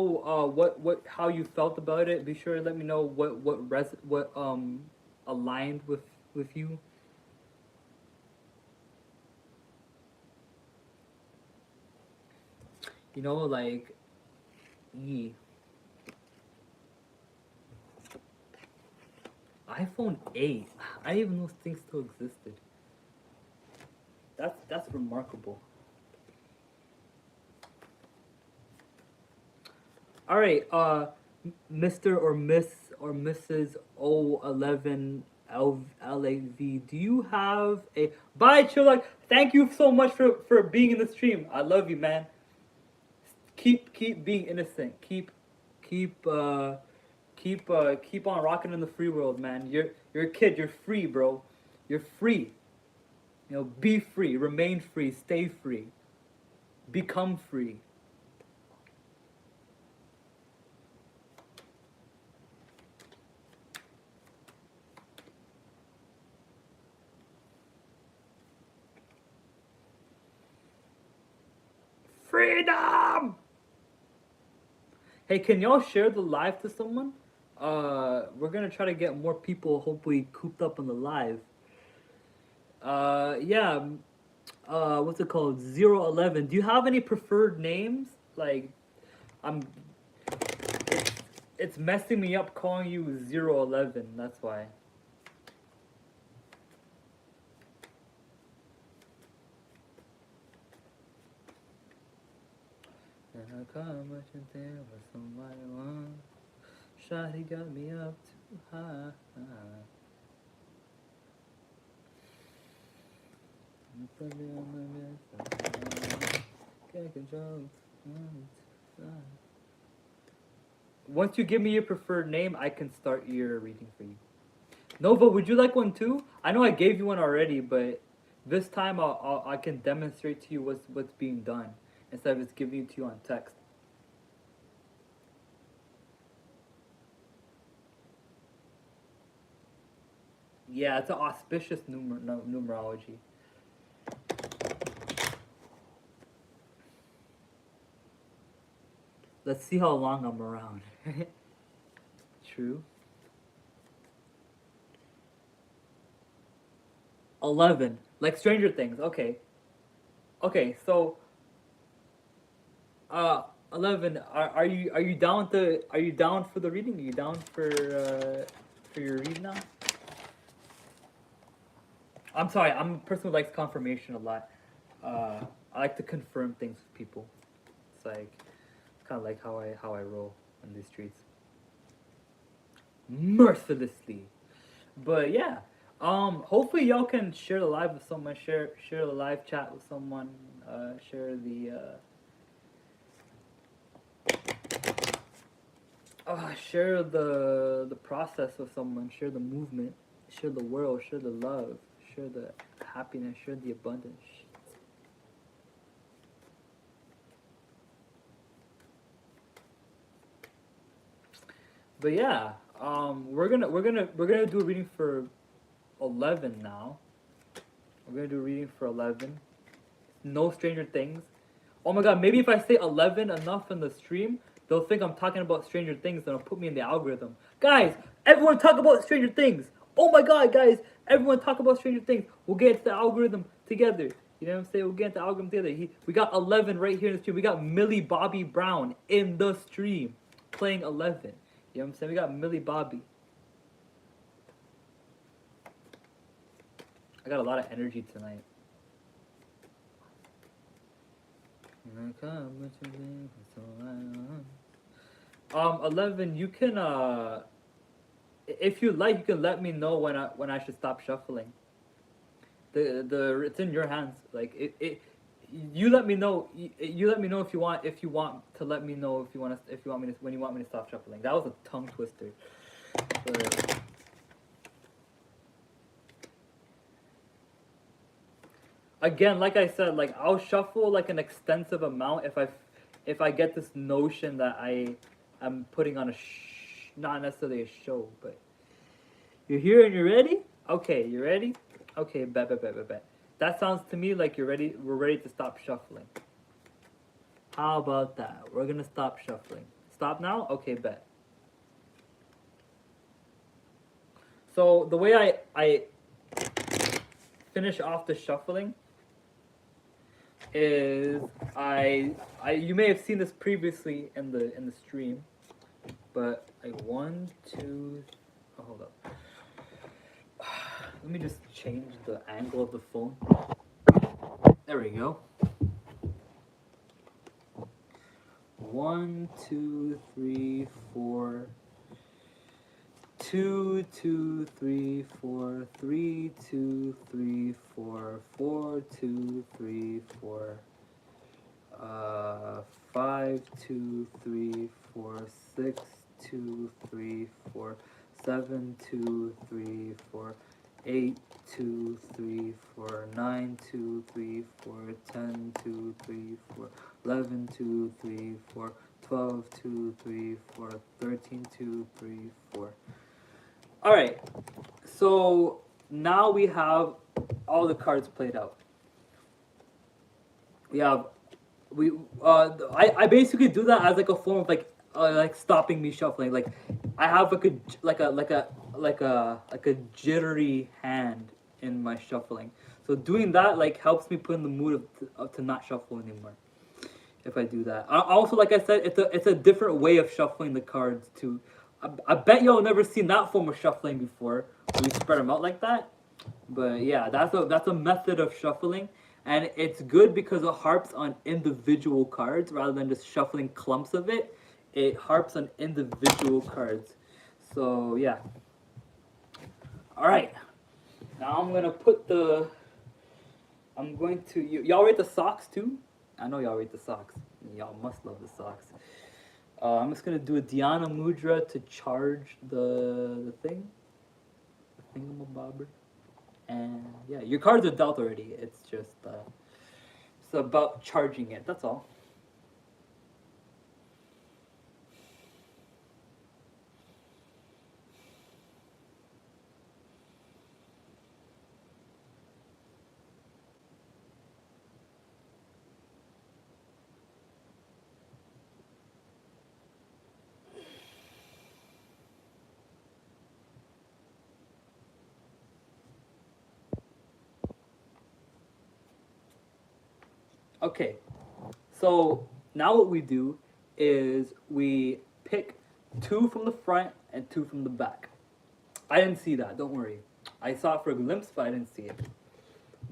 A: what how you felt about it. Be sure to let me know what aligned with you. You know, like ye iPhone 8. I didn't even know things still existed. That's remarkable. All right, Mr. or Miss or Mrs. O11 LAV, do you have a bye, Chilak? Thank you so much for being in the stream. I love you, man. Keep being innocent. Keep keep on rocking in the free world, man. You're a kid. You're free, bro. You're free. You know, be free. Remain free. Stay free. Become free. Freedom. Hey, can y'all share the live to someone? We're gonna try to get more people hopefully cooped up on the live. Yeah. What's it called? 011. Do you have any preferred names? Like, I'm. It's, it's messing me up calling you 011. That's why. And I come much in there with somebody once. Shawty got me up too high. Once you give me your preferred name, I can start your reading for you. Nova, would you like one too? I know I gave you one already, but this time I can demonstrate to you what's being done instead of just giving it to you on text. Yeah, it's an auspicious numerology. Let's see how long I'm around. True. 11, like Stranger Things. Okay. Okay, so 11. Are you down to are you down for the reading? Are you down for your read now? I'm sorry. I'm a person who likes confirmation a lot. I like to confirm things with people. It's like kind of like how I roll in these streets, mercilessly. But yeah, hopefully y'all can share the live with someone. Share the live chat with someone. Share the share the process with someone. Share the movement. Share the world. Share the love. Share the happiness. Share the abundance. But yeah, we're gonna do a reading for 11 now. We're gonna do a reading for 11. No Stranger Things. Oh my god, maybe if I say 11 enough in the stream, they'll think I'm talking about Stranger Things and they'll put me in the algorithm. Guys, everyone talk about Stranger Things. Oh my god, guys, everyone talk about Stranger Things. We'll get into the algorithm together. You know what I'm saying? We'll get into the algorithm together. We got 11 right here in the stream. We got Millie Bobby Brown in the stream playing 11. You know what I'm saying? We got Millie Bobby. I got a lot of energy tonight. 11, you can if you like, you can let me know when I should stop shuffling. The it's in your hands. Like it you let me know. You let me know if you want to let me know if you want me to when you want me to stop shuffling. That was a tongue twister. But again, like I said, like I'll shuffle like an extensive amount if I get this notion that I'm putting on not necessarily a show, but you're here and you're ready. Okay, you ready? Okay, bet. That sounds to me like you're ready. We're ready to stop shuffling. How about that? We're gonna stop shuffling. Stop now? Okay, bet. So the way I finish off the shuffling is I you may have seen this previously in the stream, but like one, two, oh, hold up. Let me just change the angle of the phone. There we go. 1, 2, 3, 4. 2, 2, 3, 4. 3, 2, 3, 4. 4, 2, 3, 4. 5, 2, 3, 4. 6, 2, 3, 4. 7, 2, 3, 4. 8, 2, 3, 4. 9, 2, 3, 4. 10, 2, 3, 4. 11, 2, 3, 4. 12, 2, 3, 4. 13, 2, 3, 4. All right, so now we have all the cards played out. We have I basically do that as like a form of like stopping me shuffling. Like I have like a jittery hand in my shuffling. So doing that like helps me put in the mood to not shuffle anymore. If I do that, also like I said, it's a different way of shuffling the cards too. I bet y'all never seen that form of shuffling before. Where you spread them out like that. But yeah, that's a method of shuffling, and it's good because it harps on individual cards rather than just shuffling clumps of it. It harps on individual cards. So yeah. All right. Now I'm gonna put the. I'm going to. Y'all rate the socks too. I know y'all rate the socks. Y'all must love the socks. I'm just gonna do a Dhyana Mudra to charge the thing, the thingamabobber, and yeah, your cards are dealt already. It's just it's about charging it. That's all. Okay, so now what we do is we pick two from the front and two from the back. I didn't see that. Don't worry. I saw it for a glimpse, but I didn't see it.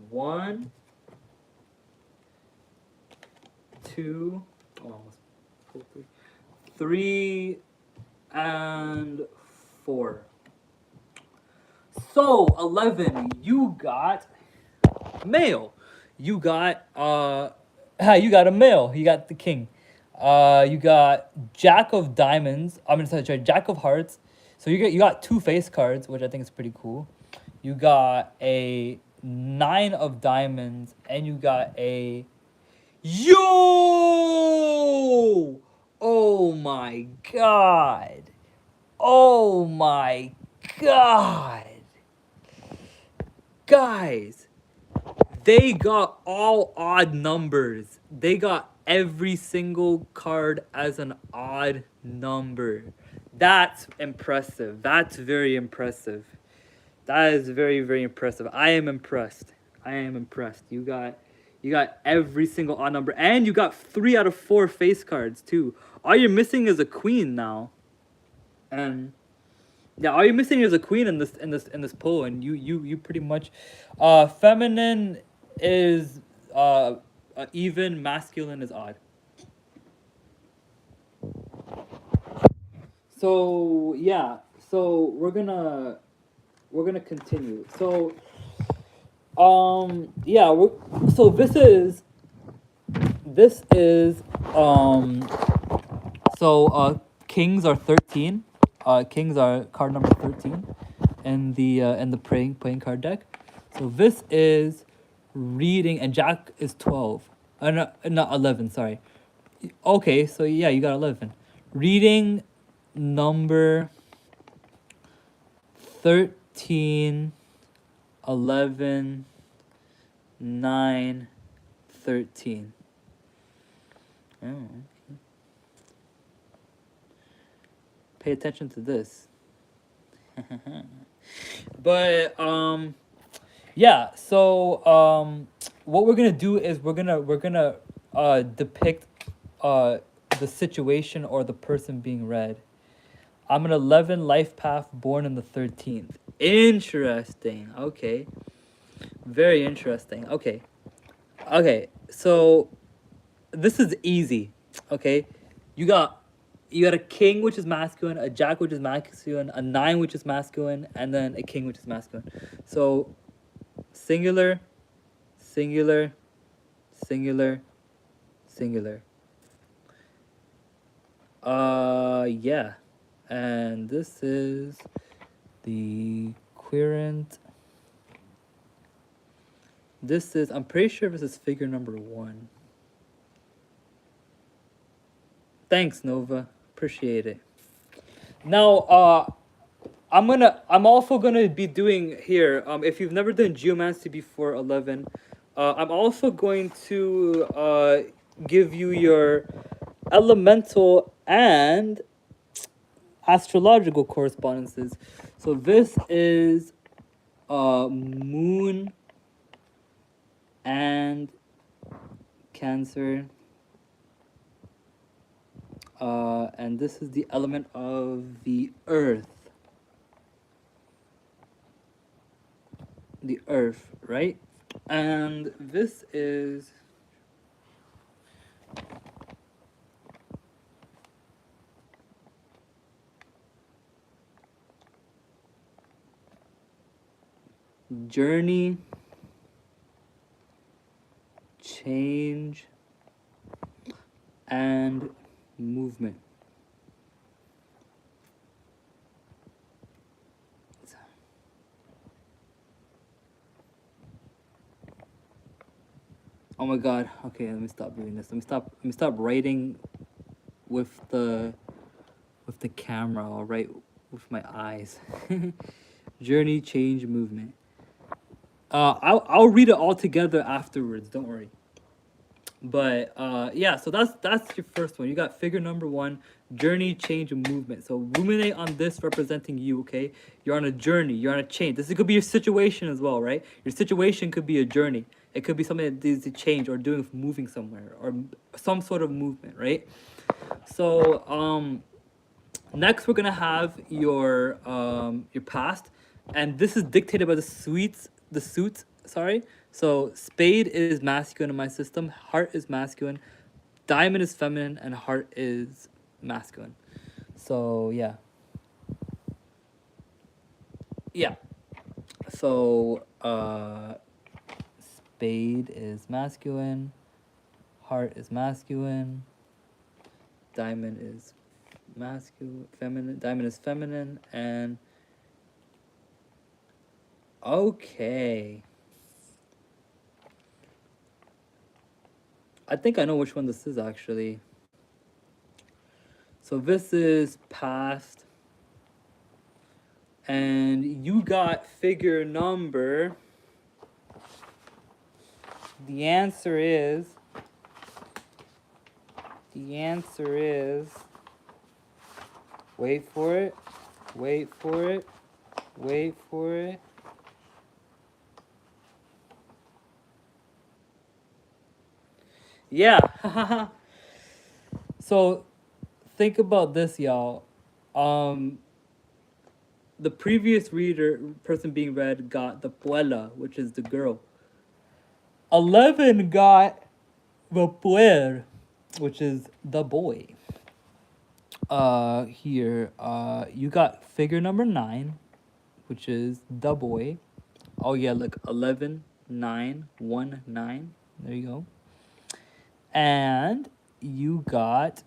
A: 1, 2, oh, almost 3, 3, and 4. So 11, you got male. You got you got a male. You got the king. You got Jack of Diamonds. I mean, sorry, Jack of Hearts. So you got two face cards, which I think is pretty cool. You got a 9 of Diamonds, and you got a yo. Oh my god. Oh my god. Guys, they got all odd numbers. They got every single card as an odd number. That's impressive. That's very impressive. That is very, very impressive. I am impressed. I am impressed. You got every single odd number, and you got 3 out of 4 face cards too. All you're missing is a queen now. And yeah, all you're missing is a queen in this poll, and you pretty much, feminine is even, masculine is odd. So yeah, So we're gonna continue. So yeah, so this is um so kings are 13. Kings are card number 13 in the playing card deck. So this is reading, and Jack is 12. No, not 11, sorry. Okay, so yeah, you got 11. Reading number 13, 11, 9, 13. Oh, pay attention to this. But yeah, so what we're gonna do is we're gonna depict uh the situation or the person being read. I'm an 11 life path born in the 13th. Interesting. Okay. Very interesting. Okay. Okay. So this is easy. Okay. You got you got a king which is masculine, a jack which is masculine, a nine which is masculine, and then a king which is masculine. So singular, singular, singular, singular. Yeah. And this is the querent. This is, I'm pretty sure this is figure number 1. Thanks, Nova. Appreciate it. Now, I'm also gonna be doing here. If you've never done Geomancy before 11, I'm also going to give you your elemental and astrological correspondences. So this is Moon and Cancer. And this is the element of the earth. The earth, right? And this is journey, change, and movement. Oh my god. Okay, let me stop doing this. Let me stop writing with the camera. I'll write with my eyes. Journey, change, movement. I'll read it all together afterwards, don't worry. But yeah, so that's your first one. You got figure number 1, journey, change, and movement. So ruminate on this representing you, okay? You're on a journey, you're on a change. This could be your situation as well, right? Your situation could be a journey. It could be something that needs to change or doing with moving somewhere or some sort of movement, right? So next we're gonna have your past, and this is dictated by the suits. Sorry. So spade is masculine in my system. Heart is masculine. Diamond is feminine, and heart is masculine. So yeah. Yeah. So spade is masculine. Heart is masculine. Diamond is masculine, feminine. Diamond is feminine, and okay. I think I know which one this is actually. So this is past. And you got figure number. The answer is. Wait for it. Wait for it. Wait for it. Yeah. So think about this, y'all. The previous person being read got the puella, which is the girl. 11 got the puer, which is the boy. Here, you got figure number 9, which is the boy. Oh yeah, look, 11, 9, 1, 9. There you go. And you got,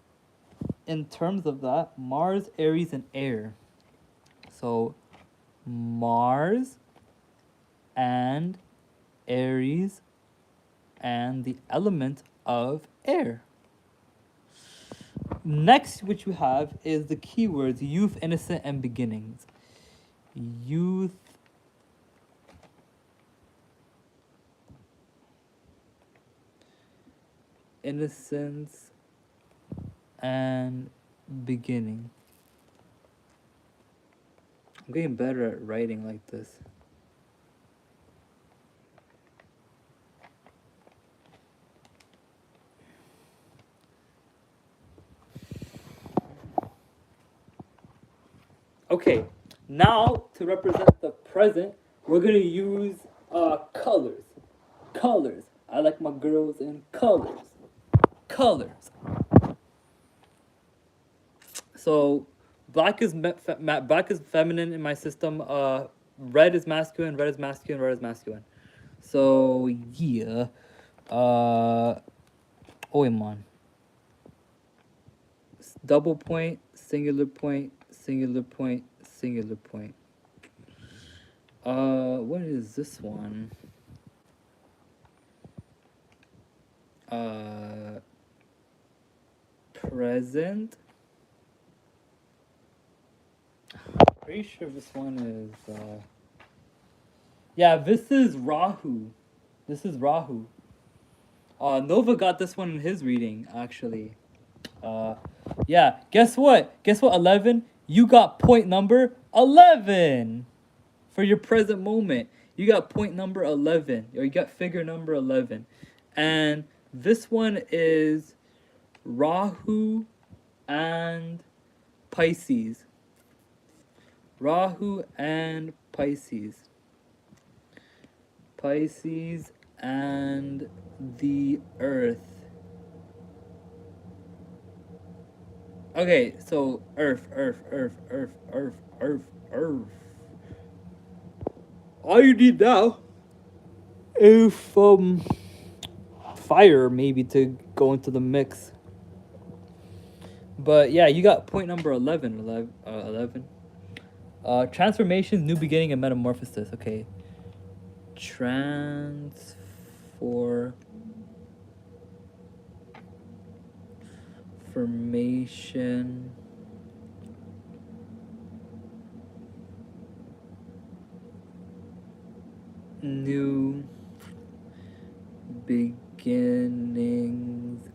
A: in terms of that, Mars, Aries, and air. So Mars and Aries and the element of air. Next, which you have is the keywords youth, innocent, and beginnings. Youth, innocence, and beginning. I'm getting better at writing like this. Okay, now to represent the present, we're gonna use colors. Colors. I like my girls in colors. Colors. So black is feminine in my system. Red is masculine. Red is masculine. Red is masculine. So yeah. Oimon. Double point, singular point, singular point, singular point. What is this one? Present. Pretty sure this one is yeah, this is Rahu. This is Rahu. Nova got this one in his reading, actually. Yeah, guess what? Guess what, 11? You got point number 11 for your present moment. You got point number 11, or you got figure number 11. And this one is Rahu and Pisces. Rahu and Pisces. Pisces and the Earth. Okay, so Earth. All you need now is fire maybe to go into the mix. But yeah, you got point number 11. 11. Transformations, new beginning, and metamorphosis. Okay. Transformation. New beginnings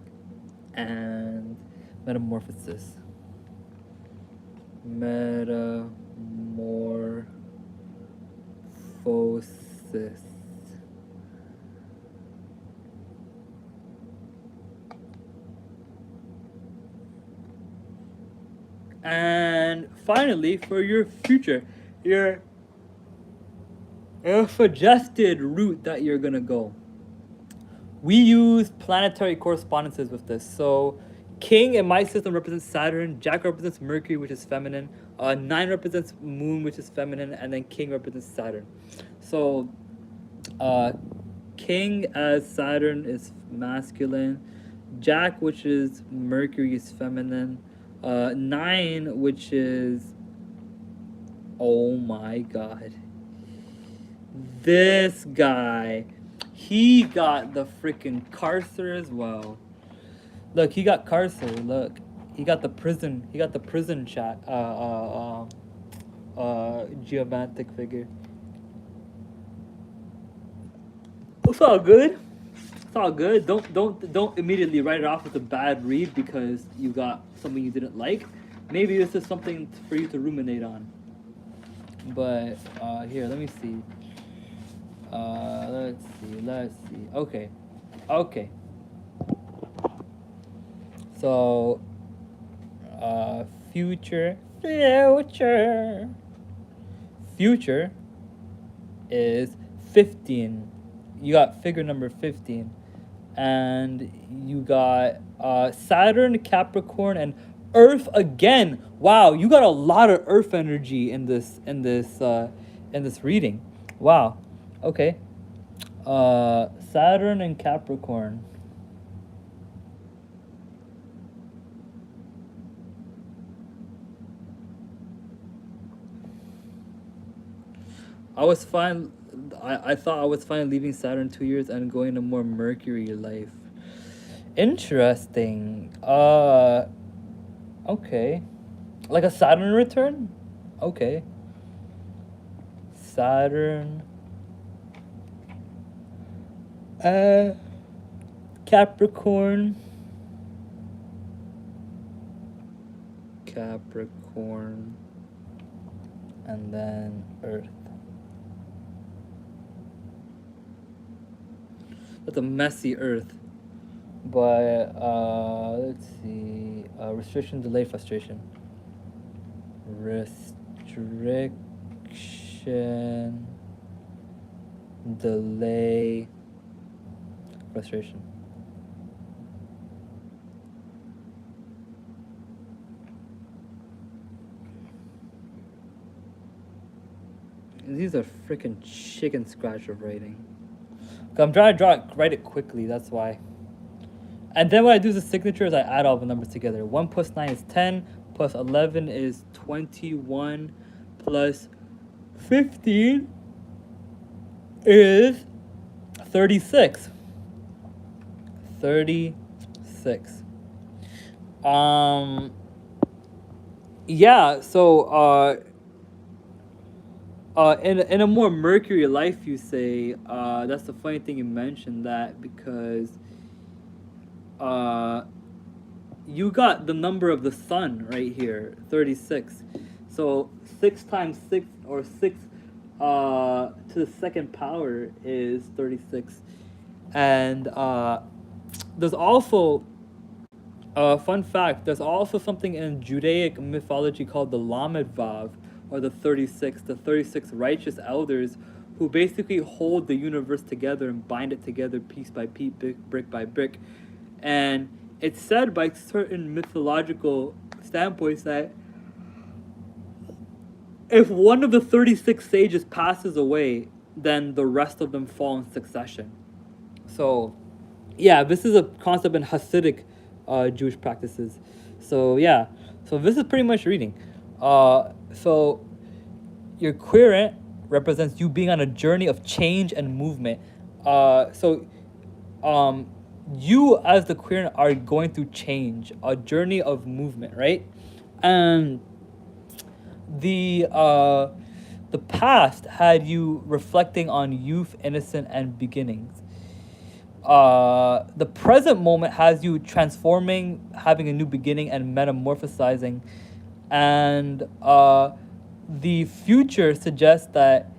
A: and metamorphosis. Metamorphosis. And finally, for your future, your suggested route that you're gonna go. We use planetary correspondences with this. So, King in my system represents Saturn, Jack represents Mercury, which is feminine, 9 represents Moon, which is feminine, and then King represents Saturn. So, King as Saturn is masculine, Jack, which is Mercury, is feminine, 9, which is, oh my god, this guy, he got the freaking Carcer as well. Look, he got Carcer. Look, he got the prison. He got the prison chat. Geomantic figure. It's all good. It's all good. Don't immediately write it off as a bad read because you got something you didn't like. Maybe this is something for you to ruminate on. But here, let me see. Let's see. Okay. So, future is 15. You got figure number 15. And you got Saturn, Capricorn, and Earth again. Wow, you got a lot of Earth energy in this reading. Wow. Okay. Saturn and Capricorn. I was fine. I thought I was fine leaving Saturn 2 years and going to more Mercury life. Interesting. Okay. Like a Saturn return? Okay. Saturn. Uh, Capricorn. Capricorn. And then Earth. That's a messy Earth. But let's see. Restriction, delay, frustration. Restriction, delay, frustration. These are freaking chicken scratch of writing. I'm trying to write it quickly. That's why. And then what I do is the signatures. I add all the numbers together. 1 plus 9 is 10. Plus 11 is 21. Plus 15 is 36. 36. Yeah, so in a more Mercury life, you say, that's the funny thing you mentioned that because you got the number of the sun right here, 36. So 6 times 6 or 6 to the second power is 36. And there's also fun fact, there's also something in Judaic mythology called the Lamed Vav, or the 36 righteous elders who basically hold the universe together and bind it together piece by piece, brick by brick. And it's said by certain mythological standpoints that if one of the 36 sages passes away, then the rest of them fall in succession. So, yeah, this is a concept in Hasidic Jewish practices. So, yeah, so this is pretty much reading. So, your querent represents you being on a journey of change and movement. You as the querent are going through change, a journey of movement, right? And the past had you reflecting on youth, innocent, and beginnings. The present moment has you transforming, having a new beginning, and metamorphosizing. And the future suggests that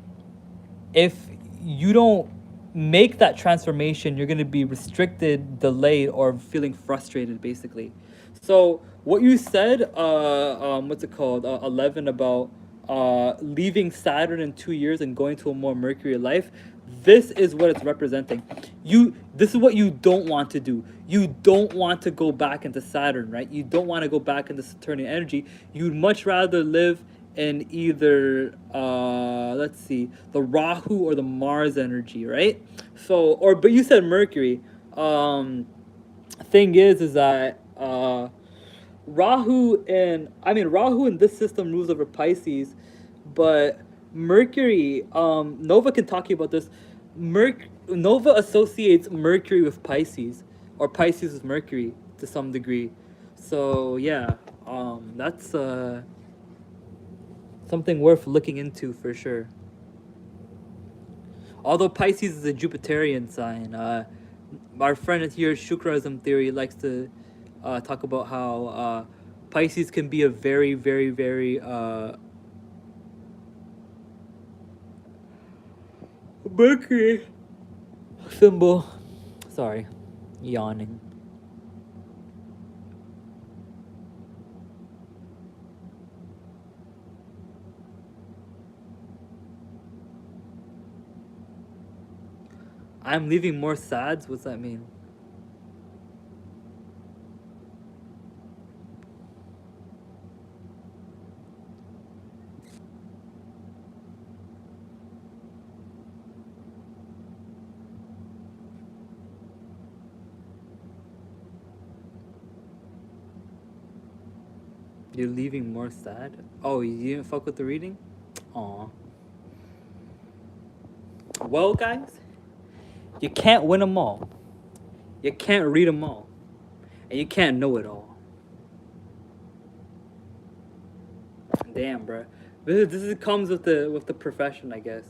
A: if you don't make that transformation, you're going to be restricted, delayed, or feeling frustrated, basically. So what you said, what's it called, 11, about leaving Saturn in 2 years and going to a more Mercury life, this is what it's representing. This is what you don't want to do. You don't want to go back into Saturn, right? You don't want to go back into Saturnian energy. You'd much rather live in either let's see, the Rahu or the Mars energy, right? So, but you said Mercury. Thing is that Rahu in this system rules over Pisces, but Mercury, Nova can talk to you about this. Nova associates Mercury with Pisces, or Pisces with Mercury to some degree. So yeah, that's something worth looking into for sure. Although Pisces is a Jupiterian sign, our friend here, Shukrism theory, likes to talk about how Pisces can be a very, very, very Mercury symbol. Sorry, yawning. I'm leaving more sads? What's that mean? You're leaving more sad? Oh, you didn't fuck with the reading? Aw. Well, guys, you can't win them all. You can't read them all. And you can't know it all. Damn, bro. This comes with the profession, I guess.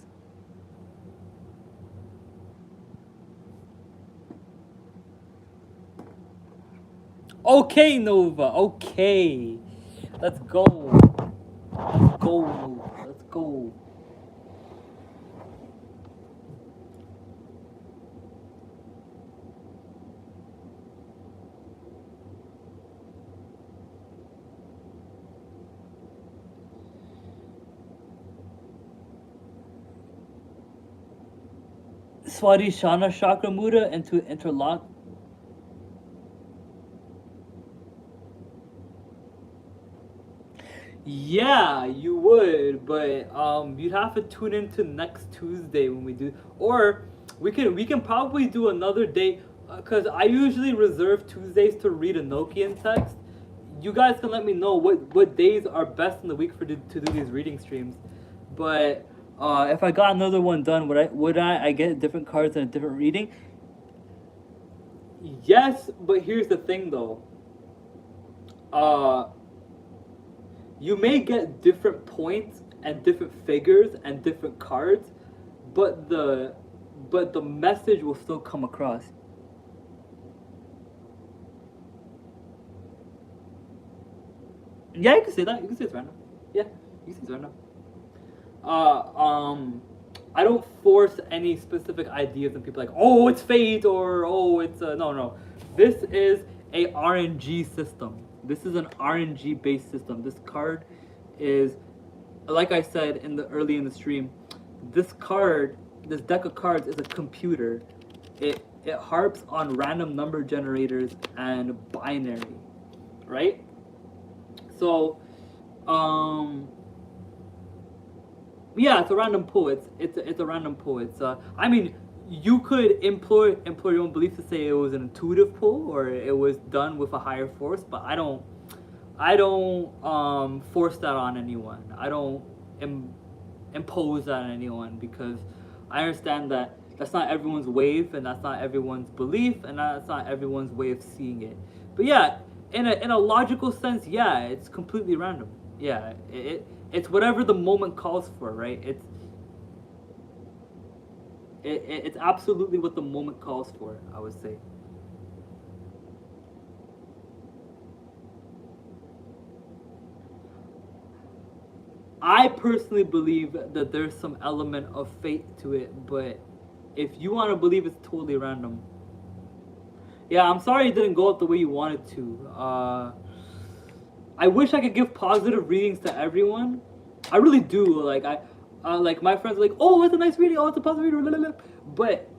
A: Okay, Nova. Okay. Let's go. Let's go, Nova. Let's go. Swadhisthana Chakramudra into interlock. Yeah, you would, but you'd have to tune into next Tuesday when we do, or we can probably do another day, cause I usually reserve Tuesdays to read a Nokian text. You guys can let me know what days are best in the week to do these reading streams, but if I got another one done, would I get different cards and a different reading? Yes, but here's the thing though. Uh, you may get different points and different figures and different cards, but the message will still come across. Yeah, you can say that. You can say it's random. Yeah, you can say it's random. I don't force any specific ideas and people like, oh, it's fate or oh, it's no. This is a RNG system. This is an RNG based system. This card is, like I said early in the stream, this deck of cards is a computer. It harps on random number generators and binary, right? So, yeah, it's a random pull. It's a random pull. I mean, you could employ your own belief to say it was an intuitive pull or it was done with a higher force, but I don't force that on anyone. I don't impose that on anyone because I understand that that's not everyone's wave and that's not everyone's belief and that's not everyone's way of seeing it. But yeah, in a logical sense, yeah, it's completely random. Yeah, it's whatever the moment calls for, right? It's absolutely what the moment calls for, I would say. I personally believe that there's some element of fate to it, but if you want to believe it's totally random, yeah, I'm sorry it didn't go out the way you wanted to. I wish I could give positive readings to everyone. I really do. Like my friends are like, oh, it's a nice reading. Oh, it's a positive reading. But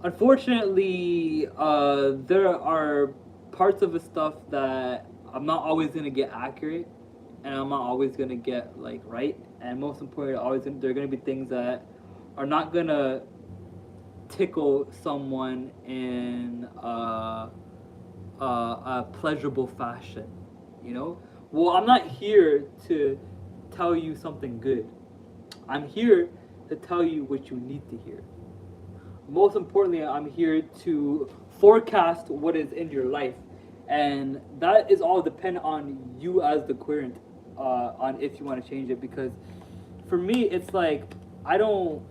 A: unfortunately, there are parts of the stuff that I'm not always gonna get accurate, and I'm not always gonna get like right. And most importantly, there are gonna be things that are not gonna tickle someone in a pleasurable fashion, you know? Well, I'm not here to tell you something good. I'm here to tell you what you need to hear. Most importantly, I'm here to forecast what is in your life. And that is all dependent on you as the querent, on if you want to change it. Because for me, it's like, I don't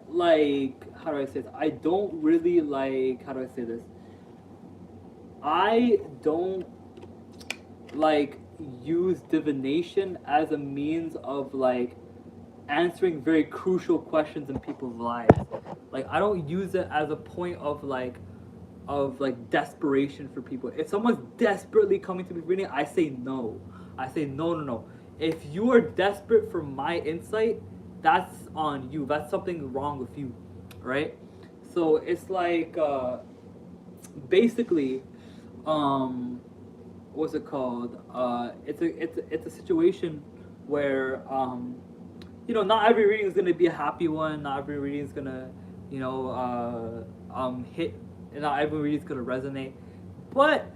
A: like, how do I say this? I don't really like, how do I say this? I don't like use divination as a means of like answering very crucial questions in people's lives. Like I don't use it as a point of like desperation for people. If someone's desperately coming to me reading, I say no. I say no. If you are desperate for my insight, that's on you. That's something wrong with you, right? So it's like basically, what's it called? It's a situation where not every reading is gonna be a happy one. Not every reading is gonna hit. Not every reading is gonna resonate. But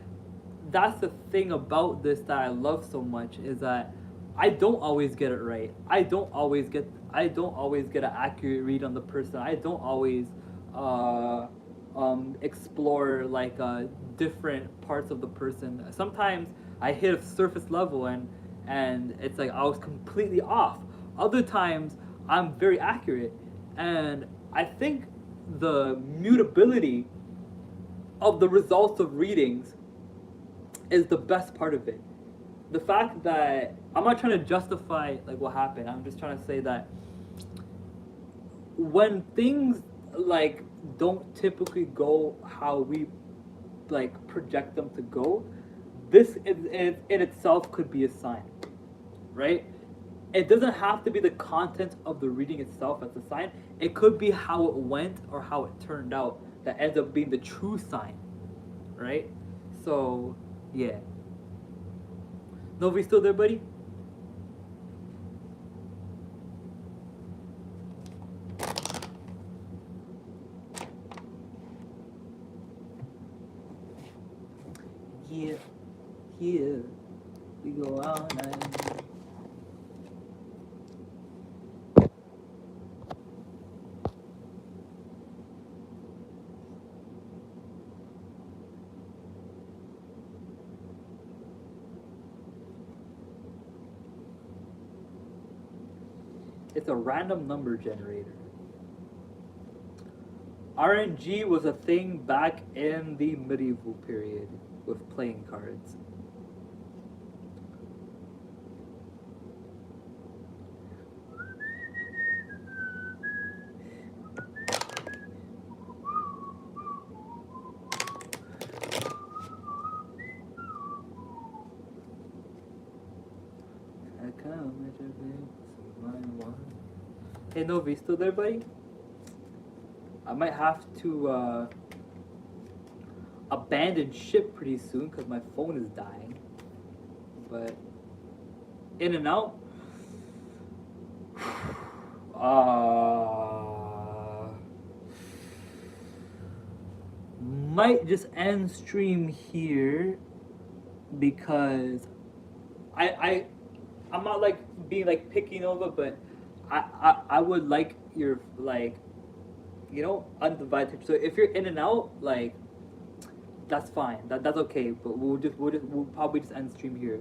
A: that's the thing about this that I love so much is that I don't always get it right. I don't always get an accurate read on the person. I don't always uh, explore like different parts of the person. Sometimes I hit a surface level and it's like I was completely off. Other times I'm very accurate, and I think the mutability of the results of readings is the best part of it. The fact that I'm not trying to justify like what happened. I'm just trying to say that when things like don't typically go how we like project them to go, this in itself could be a sign, right? It doesn't have to be the content of the reading itself as a sign. It could be how it went or how it turned out that ends up being the true sign, right? So, yeah. Novi still there, buddy? Yeah, yeah. We go all night. It's a random number generator. RNG was a thing back in the medieval period with playing cards. Hey Novi, still there, buddy? I might have to abandon ship pretty soon because my phone is dying. But in and out. Might just end stream here because I I'm not like being like picky over, but I would like your like undivided. So if you're in and out, like that's fine. That's okay. But we'll probably just end stream here,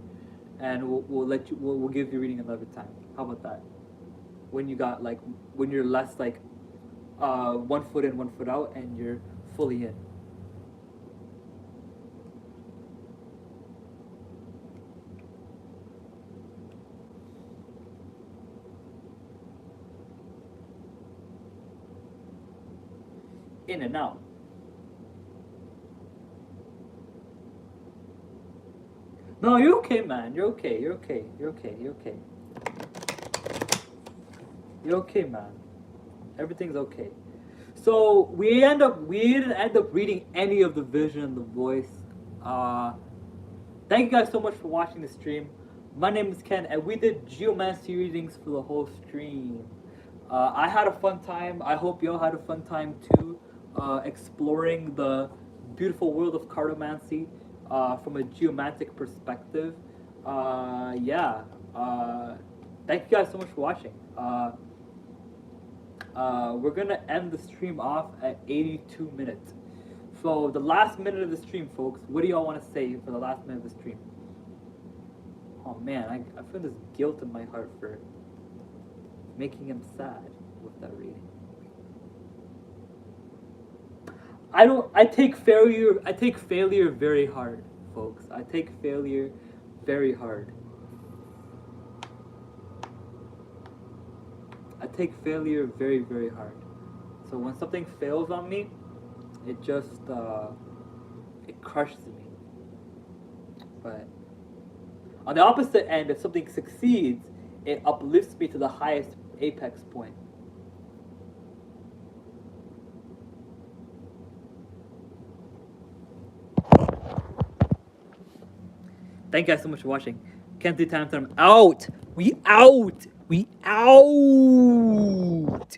A: and we'll let you we'll give you reading another time. How about that? When you got like when you're less like 1 foot in, 1 foot out, and you're fully in. In and out. No, you're okay, man. You're okay. You're okay. You're okay. You're okay. You're okay, man. Everything's okay. So we didn't end up reading any of the vision and the voice. Uh, Thank you guys so much for watching the stream. My name is Ken, and we did Geomancy readings for the whole stream. I had a fun time. I hope y'all had a fun time too, exploring the beautiful world of cartomancy from a geomantic perspective. Yeah. Thank you guys so much for watching. We're gonna end the stream off at 82 minutes. So the last minute of the stream, folks, what do y'all want to say for the last minute of the stream? Oh man, I feel this guilt in my heart for making him sad with that reading. I take failure very hard, folks. I take failure very hard. I take failure very, very hard. So when something fails on me, it just it crushes me. But on the opposite end, if something succeeds, it uplifts me to the highest apex point. Thank you guys so much for watching. Can't do time. I'm out. We out. We out.